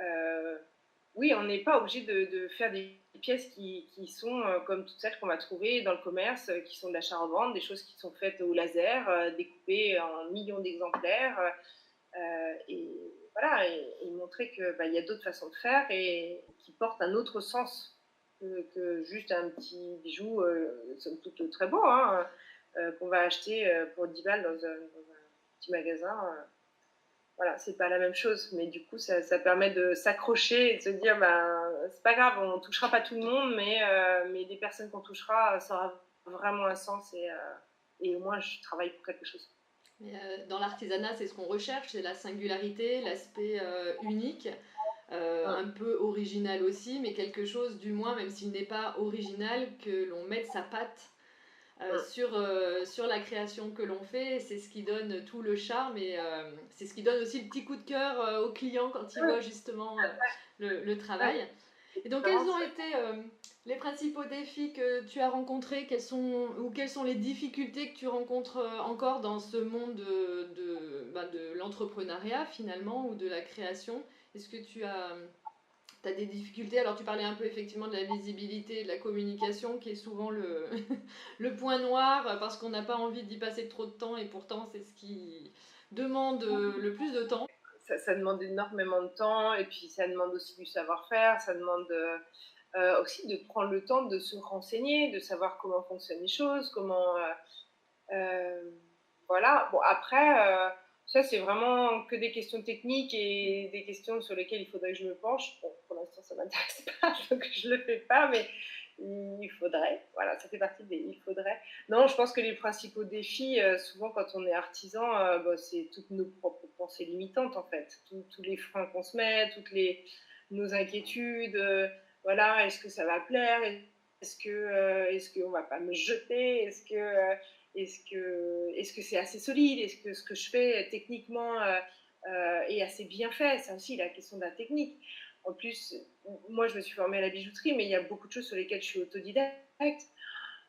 euh, oui, on n'est pas obligé de faire des pièces qui sont comme toutes celles qu'on va trouver dans le commerce, qui sont de l'achat-revente, des choses qui sont faites au laser, découpées en millions d'exemplaires. Et voilà, et montrer qu'il y a d'autres façons de faire et qui portent un autre sens que juste un petit bijou, somme toute très beau, hein, qu'on va acheter pour 10 balles dans un petit magasin. Voilà, c'est pas la même chose, mais du coup, ça permet de s'accrocher et de se dire, c'est pas grave, on touchera pas tout le monde, mais des personnes qu'on touchera, ça aura vraiment un sens et au moins, je travaille pour quelque chose. dans l'artisanat, c'est ce qu'on recherche, c'est la singularité, l'aspect unique. un peu original aussi, mais quelque chose du moins, même s'il n'est pas original, que l'on mette sa patte sur la création que l'on fait. C'est ce qui donne tout le charme et c'est ce qui donne aussi le petit coup de cœur au client quand il voit justement le travail. Et donc, quels ont été les principaux défis que tu as rencontrés, quelles sont les difficultés que tu rencontres encore dans ce monde de l'entrepreneuriat finalement ou de la création? Est-ce que tu as des difficultés? Alors, tu parlais un peu effectivement de la visibilité et de la communication qui est souvent le point noir parce qu'on n'a pas envie d'y passer trop de temps et pourtant c'est ce qui demande le plus de temps. Ça demande énormément de temps et puis ça demande aussi du savoir-faire, ça demande aussi de prendre le temps de se renseigner, de savoir comment fonctionnent les choses, comment voilà. Bon, après, ça, c'est vraiment que des questions techniques et des questions sur lesquelles il faudrait que je me penche. Bon, pour l'instant, ça ne m'intéresse pas, donc je ne le fais pas, mais il faudrait. Voilà, ça fait partie des il faudrait. Non, je pense que les principaux défis, souvent quand on est artisan, bah, c'est toutes nos propres pensées limitantes, en fait. Tous les freins qu'on se met, nos inquiétudes. Voilà, est-ce que ça va plaire? Est-ce qu'on va pas me jeter? Est-ce que c'est assez solide? Est-ce que ce que je fais techniquement est assez bien fait? C'est aussi la question de la technique. En plus, moi, je me suis formée à la bijouterie, mais il y a beaucoup de choses sur lesquelles je suis autodidacte.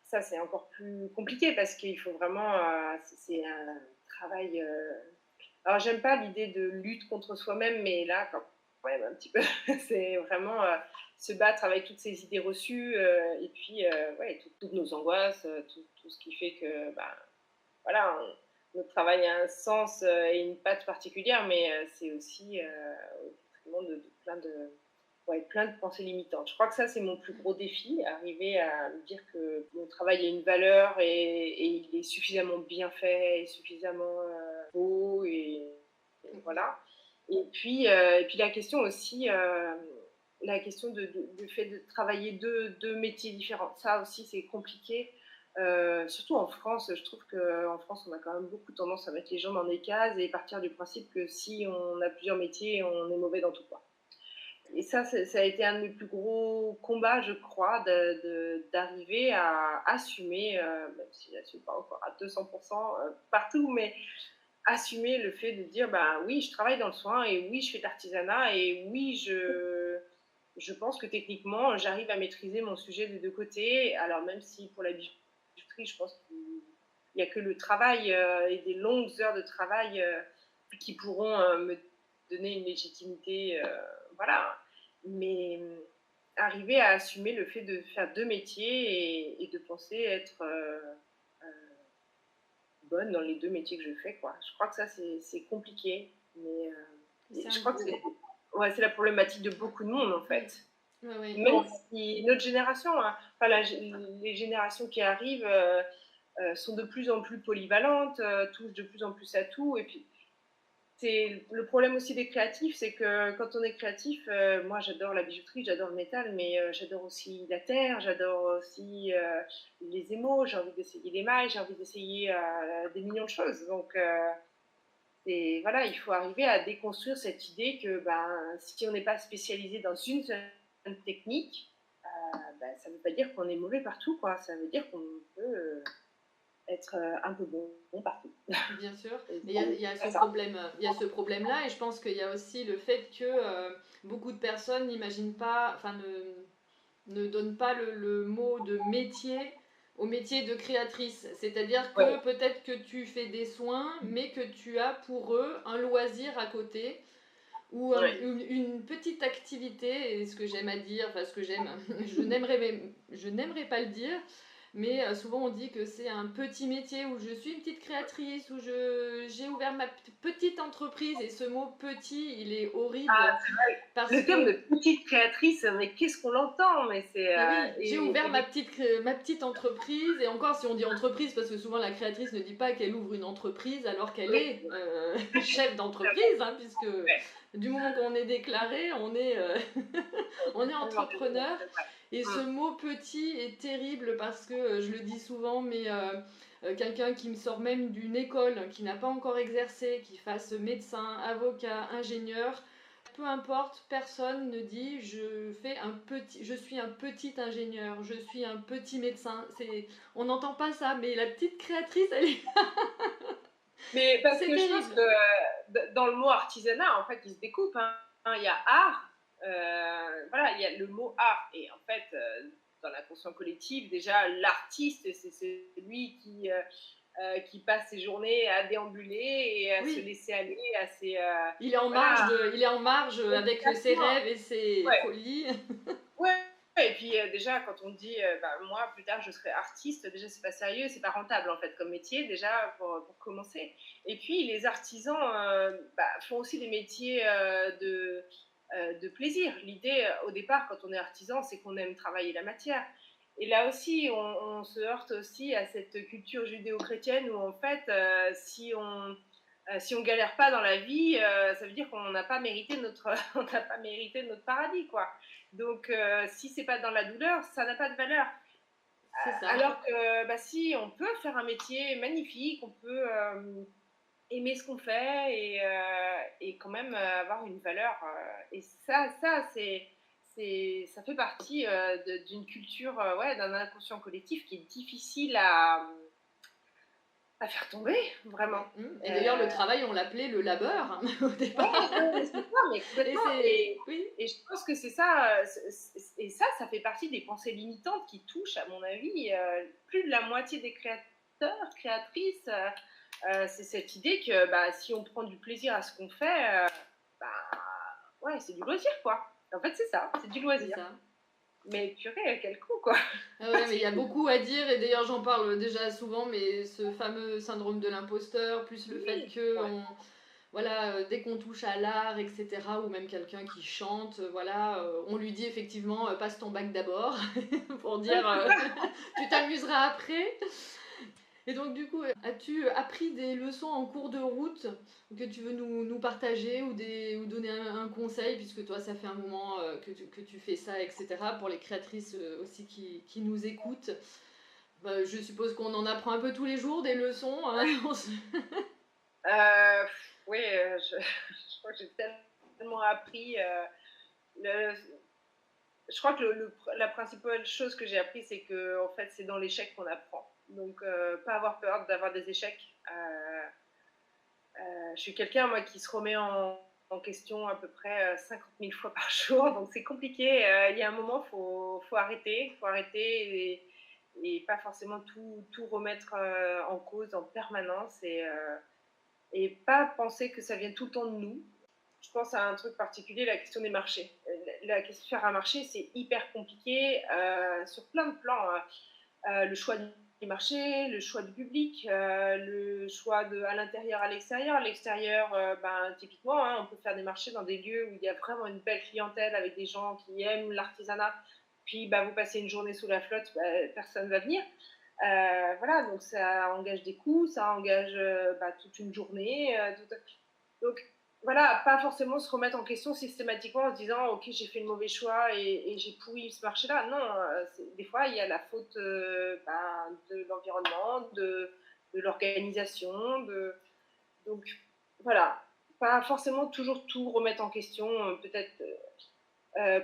Ça, c'est encore plus compliqué parce qu'il faut vraiment... c'est un travail... Alors, j'aime pas l'idée de lutte contre soi-même, mais là, quand même un petit peu, c'est vraiment se battre avec toutes ces idées reçues et puis ouais, toutes nos angoisses, tout ce qui fait que bah, voilà, notre travail a un sens et une patte particulière, mais c'est aussi au détriment de plein de pensées limitantes. Je crois que ça, c'est mon plus gros défi, arriver à me dire que mon travail a une valeur et il est suffisamment bien fait, et suffisamment beau, et voilà. Et puis la question aussi, la question du fait de travailler deux métiers différents. Ça aussi, c'est compliqué. Surtout en France, je trouve qu'en France, on a quand même beaucoup tendance à mettre les gens dans des cases et partir du principe que si on a plusieurs métiers, on est mauvais dans tout, quoi. Et ça a été un de mes plus gros combats, je crois, d'arriver à assumer, même si je n'assume pas encore à 200% partout, mais assumer le fait de dire, bah oui, je travaille dans le soin et oui, je fais de l'artisanat et oui, je pense que techniquement, j'arrive à maîtriser mon sujet des deux côtés. Alors même si pour la bijouterie, je pense qu'il n'y a que le travail et des longues heures de travail qui pourront me donner une légitimité, voilà. Mais arriver à assumer le fait de faire deux métiers et de penser être bonne dans les deux métiers que je fais, quoi. Je crois que ça, c'est compliqué, mais je crois que c'est la problématique de beaucoup de monde, en fait. Oui, oui. Même si notre génération, hein, enfin, les générations qui arrivent sont de plus en plus polyvalentes, touchent de plus en plus à tout, et puis c'est le problème aussi des créatifs, c'est que quand on est créatif, moi j'adore la bijouterie, j'adore le métal, mais j'adore aussi la terre, j'adore aussi les émaux, j'ai envie d'essayer les mailles, j'ai envie d'essayer des millions de choses. Donc voilà, il faut arriver à déconstruire cette idée que si on n'est pas spécialisé dans une seule technique, ça ne veut pas dire qu'on est mauvais partout, quoi. Ça veut dire qu'on peut être un peu bon partout. Bien sûr, mais il y a ce problème-là, et je pense qu'il y a aussi le fait que beaucoup de personnes n'imaginent pas, enfin ne donnent pas le mot de métier au métier de créatrice. C'est-à-dire que peut-être que tu fais des soins, mais que tu as pour eux un loisir à côté ou une petite activité, et ce que j'aime à dire, enfin ce que j'aime, je n'aimerais pas le dire, mais souvent on dit que c'est un petit métier où je suis une petite créatrice, où j'ai ouvert ma petite entreprise, et ce mot petit, il est horrible. Ah, c'est vrai. Parce le terme que... de petite créatrice, mais qu'est-ce qu'on l'entend, mais c'est, oui, j'ai ouvert ma petite entreprise, et encore si on dit entreprise, parce que souvent la créatrice ne dit pas qu'elle ouvre une entreprise alors qu'elle est chef d'entreprise, hein, puisque du moment qu'on est déclaré, on est, on est entrepreneur. Et ce mot petit est terrible parce que je le dis souvent, mais quelqu'un qui me sort même d'une école, qui n'a pas encore exercé, qui fasse médecin, avocat, ingénieur, peu importe, personne ne dit je suis un petit ingénieur, je suis un petit médecin. On n'entend pas ça, mais la petite créatrice, elle est... Mais parce C'est que je pense terrible. que dans le mot artisanat, en fait, il se découpe. Hein. Il y a art, voilà, il y a le mot art. Et en fait, dans l'inconscient collectif, déjà, l'artiste, c'est celui qui passe ses journées à déambuler et à se Oui, laisser aller à ses... il voilà, est en marge avec ses exactement. rêves et ses Ouais, folies. ouais. Et puis déjà, quand on dit, bah, moi, plus tard, je serai artiste, déjà, c'est pas sérieux, c'est pas rentable, en fait, comme métier, déjà, pour commencer. Et puis, les artisans bah, font aussi des métiers de plaisir. L'idée, au départ, quand on est artisan, c'est qu'on aime travailler la matière. Et là aussi, on se heurte aussi à cette culture judéo-chrétienne où, en fait, si on galère pas dans la vie, ça veut dire qu'on n'a pas mérité on n'a pas mérité notre paradis, quoi. Donc, si c'est pas dans la douleur, ça n'a pas de valeur. C'est ça. Alors que, bah, si, on peut faire un métier magnifique, on peut aimer ce qu'on fait et quand même avoir une valeur. Et ça fait partie d'une culture, ouais, d'un inconscient collectif qui est difficile à faire tomber, vraiment. Et d'ailleurs, le travail, on l'appelait le labeur hein, au Ouais, départ. ouais, c'est ça, mais Et complètement. c'est... Oui, Et je pense que c'est ça, et ça fait partie des pensées limitantes qui touchent, à mon avis, plus de la moitié des créateurs, créatrices. C'est cette idée que bah, si on prend du plaisir à ce qu'on fait, bah, ouais, c'est du loisir, quoi. En fait, c'est ça, c'est du c'est loisir. ça. Mais purée, quel coup, quoi. Ah ouais, mais il y a beaucoup à dire et d'ailleurs j'en parle déjà souvent, mais ce fameux syndrome de l'imposteur, plus le fait Oui, que ouais. voilà, dès qu'on touche à l'art, etc., ou même quelqu'un qui chante, voilà, on lui dit effectivement passe ton bac d'abord pour Ouais, dire c'est ça. tu t'amuseras après. Et donc du coup, as-tu appris des leçons en cours de route que tu veux nous partager ou donner un conseil, puisque toi ça fait un moment que tu fais ça, etc., pour les créatrices aussi qui nous écoutent. Bah, je suppose qu'on en apprend un peu tous les jours des leçons. Hein. Oui, je crois que j'ai tellement appris. Le, je crois que la principale chose que j'ai appris, c'est que en fait, c'est dans l'échec qu'on apprend. Donc, pas avoir peur d'avoir des échecs. Je suis quelqu'un, moi, qui se remet en question à peu près 50 000 fois par jour, donc c'est compliqué. Il y a un moment, faut arrêter et pas forcément tout remettre en cause en permanence et pas penser que ça vient tout le temps de nous. Je pense à un truc particulier, la question des marchés. La question de faire un marché, c'est hyper compliqué sur plein de plans. Le choix du marché, le choix du public, le choix à l'intérieur, à l'extérieur. À l'extérieur, ben, typiquement, hein, on peut faire des marchés dans des lieux où il y a vraiment une belle clientèle avec des gens qui aiment l'artisanat. Puis, bah, vous passez une journée sous la flotte, bah, personne ne va venir. Voilà, donc ça engage des coûts, ça engage bah, toute une journée. Donc, voilà, pas forcément se remettre en question systématiquement en se disant ok j'ai fait le mauvais choix et j'ai pourri ce marché-là. Non, des fois il y a la faute ben, de l'environnement, de l'organisation, donc voilà, pas forcément toujours tout remettre en question, peut-être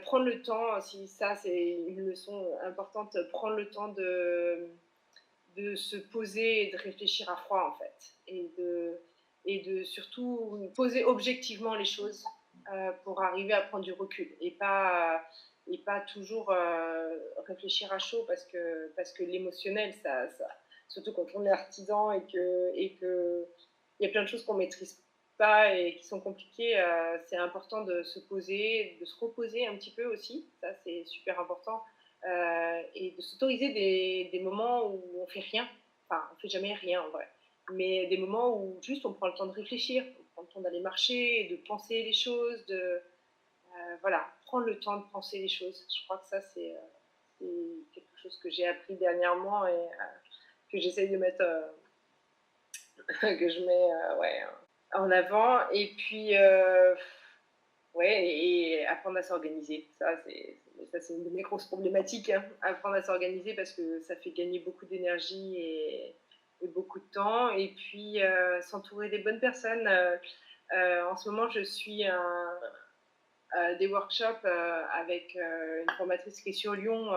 prendre le temps, si ça c'est une leçon importante, prendre le temps de se poser et de réfléchir à froid en fait et de surtout poser objectivement les choses pour arriver à prendre du recul et pas toujours réfléchir à chaud parce que l'émotionnel surtout quand on est artisan et que il y a plein de choses qu'on maîtrise pas et qui sont compliquées, c'est important de se poser, de se reposer un petit peu aussi, ça c'est super important, et de s'autoriser des moments où on fait rien, enfin on fait jamais rien en vrai, mais des moments où juste on prend le temps de réfléchir, on prend le temps d'aller marcher, de penser les choses, voilà, prendre le temps de penser les choses. Je crois que ça c'est quelque chose que j'ai appris dernièrement et que j'essaye de mettre, que je mets ouais, en avant. Et puis ouais, et apprendre à s'organiser. Ça, c'est une de mes grosses problématiques. Hein. Apprendre à s'organiser parce que ça fait gagner beaucoup d'énergie et beaucoup de temps. Et puis, s'entourer des bonnes personnes. En ce moment, je suis des workshops avec une formatrice qui est sur Lyon,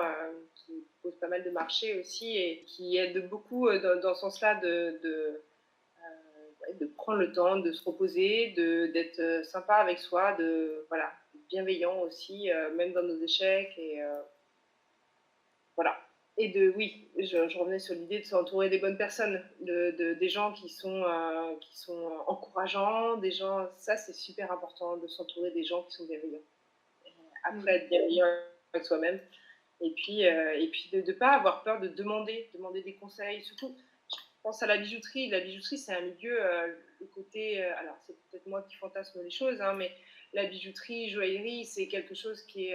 qui propose pas mal de marchés aussi et qui aide beaucoup dans ce sens-là de prendre le temps, de se reposer, d'être sympa avec soi, voilà, bienveillant aussi, même dans nos échecs. Et voilà. Et oui, je revenais sur l'idée de s'entourer des bonnes personnes, des gens qui sont encourageants, des gens, ça c'est super important de s'entourer des gens qui sont bienveillants. Après, être bienveillant avec soi-même. Et puis de ne pas avoir peur de demander des conseils. Surtout, je pense à la bijouterie. La bijouterie, c'est un milieu, le côté. Alors, c'est peut-être moi qui fantasme les choses, hein, mais la bijouterie, joaillerie, c'est quelque chose qui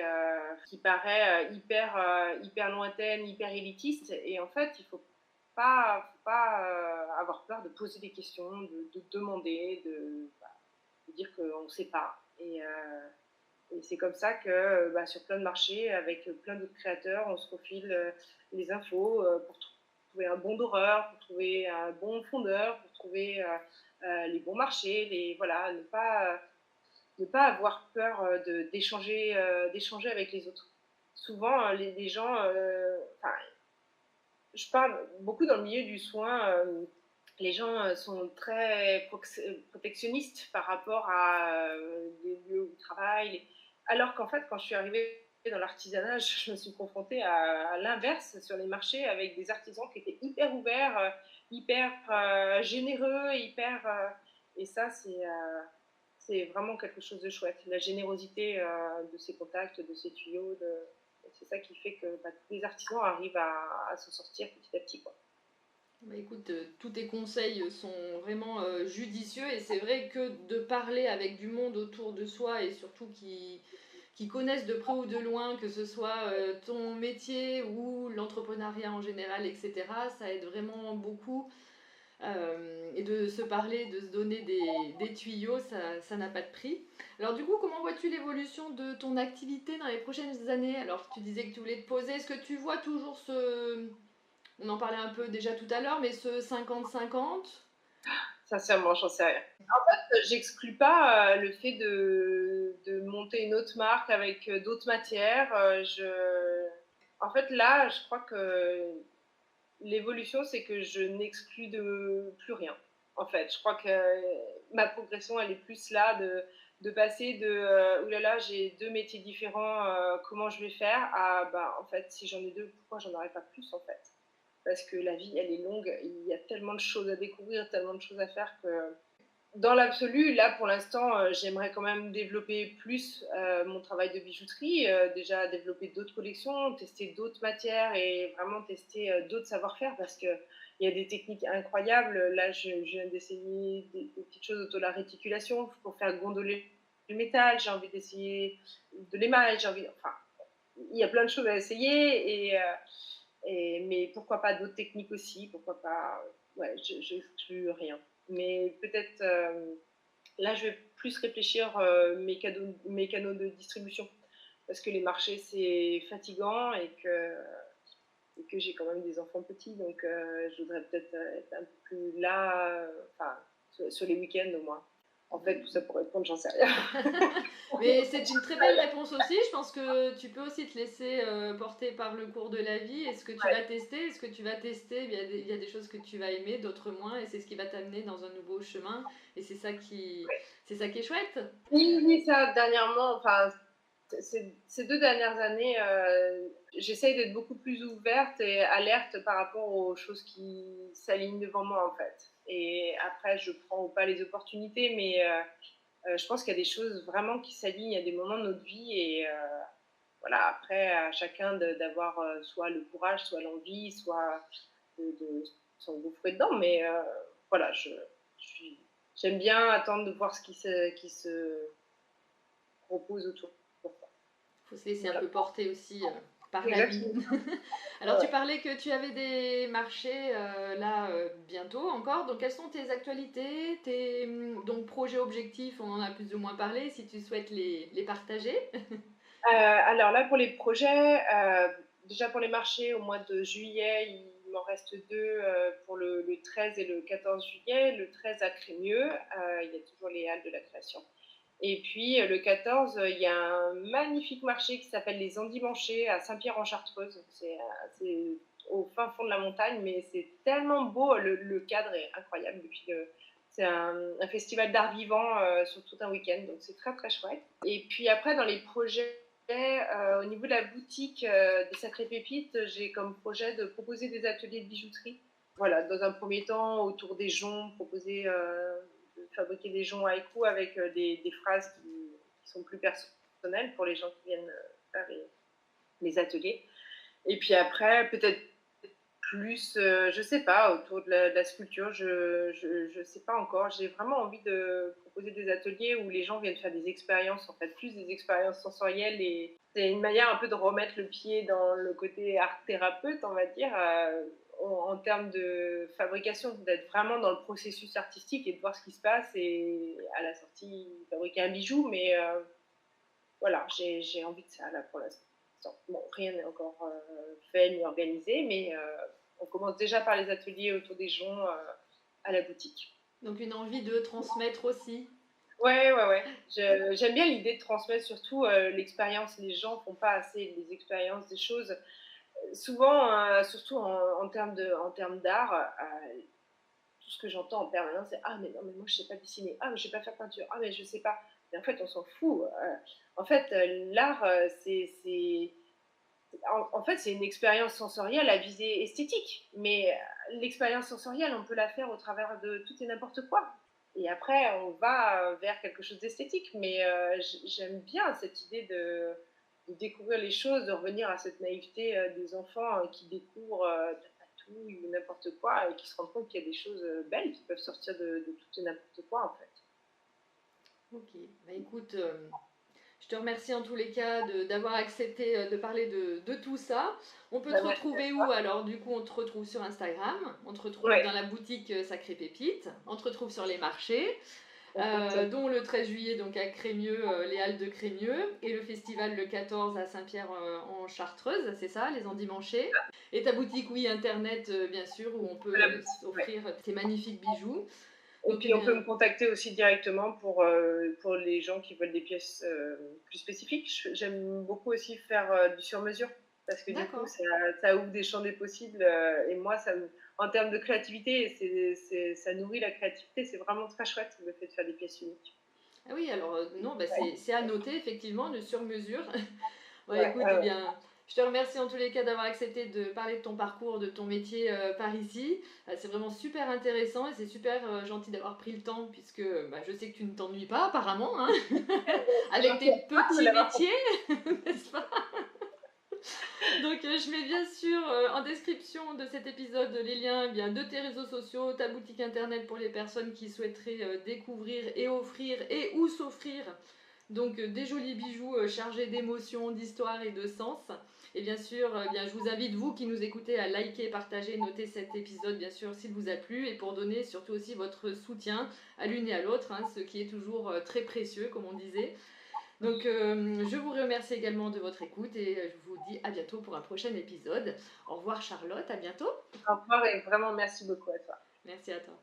paraît hyper lointaine, hyper élitiste. Et en fait, il ne faut pas avoir peur de poser des questions, de demander, de dire qu'on ne sait pas. Et c'est comme ça que sur plein de marchés, avec plein d'autres créateurs, on se refile les infos pour trouver un bon doreur, pour trouver un bon fondeur, pour trouver les bons marchés, voilà, ne pas avoir peur d'échanger avec les autres. Souvent, les gens, je parle beaucoup dans le milieu du soin, les gens sont très protectionnistes par rapport à les lieux où ils travaillent. Alors qu'en fait, quand je suis arrivée dans l'artisanat, je me suis confrontée à l'inverse sur les marchés avec des artisans qui étaient hyper ouverts, hyper généreux, et ça, c'est vraiment quelque chose de chouette. La générosité de ces contacts, de ces tuyaux, c'est ça qui fait que tous les artisans arrivent à s'en sortir petit à petit, quoi. Bah écoute, tous tes conseils sont vraiment judicieux et c'est vrai que de parler avec du monde autour de soi et surtout qui connaissent de près ou de loin, que ce soit ton métier ou l'entrepreneuriat en général, etc., ça aide vraiment beaucoup. Et de se parler, de se donner des tuyaux, ça n'a pas de prix. Alors du coup, comment vois-tu l'évolution de ton activité dans les prochaines années? Alors tu disais que tu voulais te poser, est-ce que tu vois toujours on en parlait un peu déjà tout à l'heure, mais ce 50-50? Sincèrement, j'en sais rien. En fait, j'exclus pas le fait de monter une autre marque avec d'autres matières. En fait, là, je crois que l'évolution, c'est que je n'exclus de plus rien. En fait, je crois que ma progression, elle est plus là de passer de oulala, j'ai deux métiers différents, comment je vais faire, à en fait, si j'en ai deux, pourquoi j'en aurais pas plus en fait? Parce que la vie, elle est longue, il y a tellement de choses à découvrir, tellement de choses à faire que dans l'absolu, là, pour l'instant, j'aimerais quand même développer plus mon travail de bijouterie, déjà développer d'autres collections, tester d'autres matières et vraiment tester d'autres savoir-faire parce qu'il y a des techniques incroyables. Là, je viens d'essayer des petites choses autour de la réticulation pour faire gondoler le métal. J'ai envie d'essayer de l'émail. Enfin, il y a plein de choses à essayer. Mais pourquoi pas d'autres techniques aussi? Pourquoi pas? Ouais, je n'exclus rien. Mais peut-être, là, je vais plus réfléchir mes canaux de distribution. Parce que les marchés, c'est fatigant et que j'ai quand même des enfants petits. Donc, je voudrais peut-être être un peu plus là, enfin, sur les week-ends au moins. En fait, tout ça pour répondre, j'en sais rien. Mais c'est une très belle réponse aussi. Je pense que tu peux aussi te laisser porter par le cours de la vie. Est-ce que tu vas tester? Est-ce que tu vas tester? Il y a des choses que tu vas aimer, d'autres moins, et c'est ce qui va t'amener dans un nouveau chemin. Et c'est ça qui est chouette. Oui, oui, ça, dernièrement, enfin, ces 2 dernières années, j'essaye d'être beaucoup plus ouverte et alerte par rapport aux choses qui s'alignent devant moi, en fait. Et après, je prends ou pas les opportunités, mais je pense qu'il y a des choses vraiment qui s'alignent à des moments de notre vie. Et voilà, après, à chacun d'avoir soit le courage, soit l'envie, soit de s'engouffrer dedans. Mais voilà, j'aime bien attendre de voir ce qui se propose autour. Faut se laisser un Voilà. peu porter aussi par la vie. Exactement. Alors tu Ouais. parlais que tu avais des marchés là bientôt encore. Donc quelles sont tes actualités, tes donc projets objectifs? On en a plus ou moins parlé. Si tu souhaites les partager. Alors là, pour les projets, déjà pour les marchés, au mois de juillet, il m'en reste deux pour le 13 et le 14 juillet. Le 13 à Crémieux, il y a toujours les halles de la création. Et puis le 14, il y a un magnifique marché qui s'appelle les Endimanchés à Saint-Pierre-en-Chartreuse. C'est au fin fond de la montagne, mais c'est tellement beau, le cadre est incroyable. Et puis c'est un festival d'art vivant sur tout un week-end, donc c'est très très chouette. Et puis après, dans les projets, au niveau de la boutique des Sacrées Pépites, j'ai comme projet de proposer des ateliers de bijouterie. Voilà, dans un premier temps, autour des joncs, proposer de fabriquer des joncs haïkus avec des phrases qui sont plus personnelles pour les gens qui viennent faire les ateliers. Et puis après, peut-être plus, je sais pas, autour de la sculpture, je sais pas encore. J'ai vraiment envie de proposer des ateliers où les gens viennent faire des expériences, en fait, plus des expériences sensorielles. Et c'est une manière un peu de remettre le pied dans le côté art thérapeute, on va dire, en termes de fabrication, d'être vraiment dans le processus artistique et de voir ce qui se passe et à la sortie fabriquer un bijou. Mais voilà, j'ai envie de ça là pour l'instant. Bon, rien n'est encore fait ni organisé, mais on commence déjà par les ateliers autour des joncs à la boutique. Donc une envie de transmettre aussi. Ouais, ouais, ouais. J'aime bien l'idée de transmettre surtout l'expérience. Les gens font pas assez des expériences, des choses. Souvent, surtout en termes d'art, tout ce que j'entends en permanence, c'est ah mais non mais moi je sais pas dessiner, ah mais je sais pas faire peinture, ah mais je sais pas. Mais en fait, on s'en fout. En fait, l'art, en fait, c'est une expérience sensorielle à visée esthétique, mais l'expérience sensorielle, on peut la faire au travers de tout et n'importe quoi. Et après, on va vers quelque chose d'esthétique, mais j'aime bien cette idée de découvrir les choses, de revenir à cette naïveté des enfants qui découvrent tout ou n'importe quoi et qui se rendent compte qu'il y a des choses belles qui peuvent sortir de tout et n'importe quoi, en fait. Ok, bah écoute, je te remercie en tous les cas d'avoir accepté de parler de tout ça. On peut Bah, te merci à retrouver où toi. alors? Du coup, on te retrouve sur Instagram, on te retrouve dans Ouais, la boutique Sacrée Pépite, on te retrouve sur les marchés, exactement. dont le 13 juillet donc à Crémieux, les Halles de Crémieux, et le festival le 14 à Saint-Pierre en Chartreuse, c'est ça, les endimanchés. Et ta boutique, oui, internet, bien sûr, où on peut À la boutique, ouais. s'offrir tes magnifiques bijoux. Et Donc, eh puis on peut bien, me contacter aussi directement pour les gens qui veulent des pièces plus spécifiques. J'aime beaucoup aussi faire du sur-mesure parce que du coup d'accord. ça ouvre des champs des possibles et moi en termes de créativité, ça nourrit la créativité. C'est vraiment très chouette le fait de faire des pièces uniques. Ah oui, alors non, bah, Ouais, c'est à noter effectivement, le sur-mesure. Ouais, ouais, écoute, ouais, eh ouais. bien, je te remercie en tous les cas d'avoir accepté de parler de ton parcours, de ton métier par ici. C'est vraiment super intéressant et c'est super gentil d'avoir pris le temps puisque bah, je sais que tu ne t'ennuies pas apparemment, hein, C'est avec gentil tes à toi de me petits l'avoir métiers, n'est-ce pas? Donc je mets bien sûr en description de cet épisode les liens eh bien, de tes réseaux sociaux, ta boutique internet pour les personnes qui souhaiteraient découvrir et offrir et ou s'offrir donc des jolis bijoux chargés d'émotions, d'histoire et de sens. Et bien sûr, bien, je vous invite, vous qui nous écoutez, à liker, partager, noter cet épisode, bien sûr, s'il vous a plu, et pour donner surtout aussi votre soutien à l'une et à l'autre, hein, ce qui est toujours très précieux, comme on disait. Donc, je vous remercie également de votre écoute et je vous dis à bientôt pour un prochain épisode. Au revoir Charlotte, à bientôt. au revoir et vraiment merci beaucoup à toi. Merci à toi.